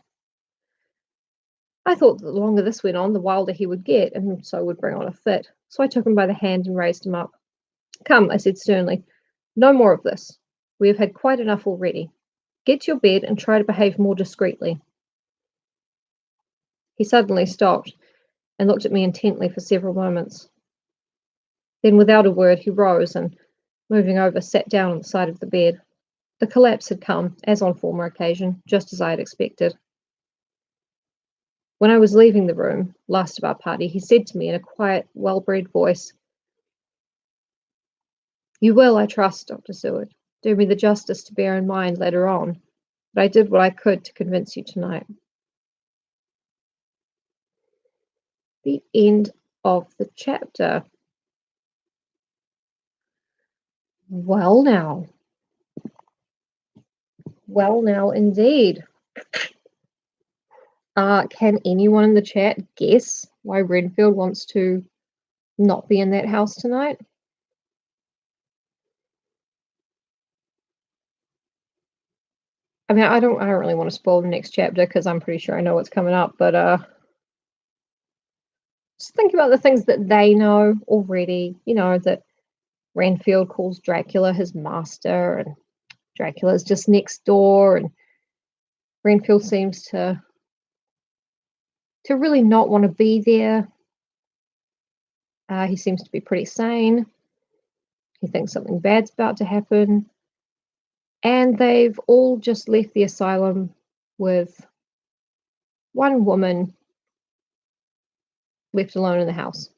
I thought that the longer this went on, the wilder he would get, and so would bring on a fit, so I took him by the hand and raised him up. "Come," I said sternly, "no more of this. We have had quite enough already. Get to your bed and try to behave more discreetly." He suddenly stopped and looked at me intently for several moments. Then, without a word, he rose and, moving over, sat down on the side of the bed. The collapse had come, as on former occasion, just as I had expected. When I was leaving the room, last of our party, he said to me in a quiet, well-bred voice, "You will, I trust, Dr. Seward, do me the justice to bear in mind later on that I did what I could to convince you tonight." The end of the chapter. Well now indeed. Can anyone in the chat guess why Renfield wants to not be in that house tonight? I mean, I don't really want to spoil the next chapter because I'm pretty sure I know what's coming up, but just think about the things that they know already. You know, that Renfield calls Dracula his master, and Dracula's just next door, and Renfield seems to really not want to be there. He seems to be pretty sane. He thinks something bad's about to happen. And they've all just left the asylum with one woman left alone in the house.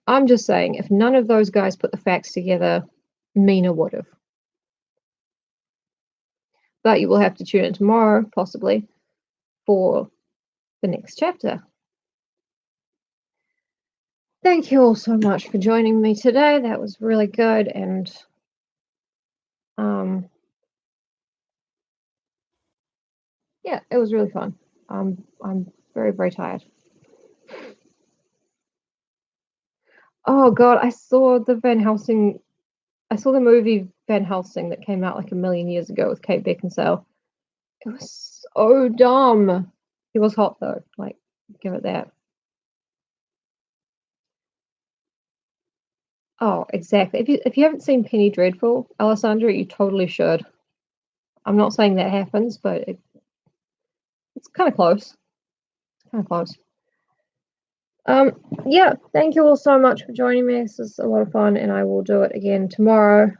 I'm just saying, if none of those guys put the facts together, Mina would have. But you will have to tune in tomorrow, possibly, for the next chapter. Thank you all so much for joining me today. That was really good, and yeah, it was really fun. I'm very, very tired. Oh God, I saw the movie Van Helsing that came out like a million years ago with Kate Beckinsale. It was so dumb. It was hot though. Like, give it that. Oh, exactly. If you haven't seen Penny Dreadful, Alessandra, you totally should. I'm not saying that happens, but it's kind of close. It's kind of close. Yeah, thank you all so much for joining me. This is a lot of fun, and I will do it again tomorrow.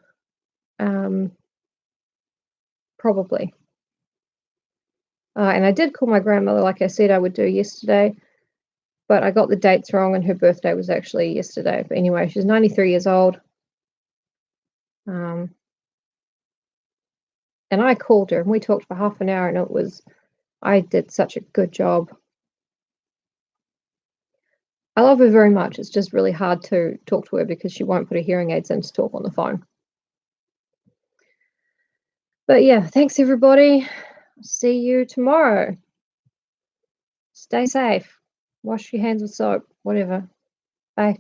Probably. And I did call my grandmother, like I said I would do yesterday, but I got the dates wrong, and her birthday was actually yesterday. But anyway, she's 93 years old. And I called her, and we talked for half an hour, and I did such a good job. I love her very much. It's just really hard to talk to her because she won't put her hearing aids in to talk on the phone. But yeah, thanks everybody. See you tomorrow. Stay safe. Wash your hands with soap, whatever. Bye.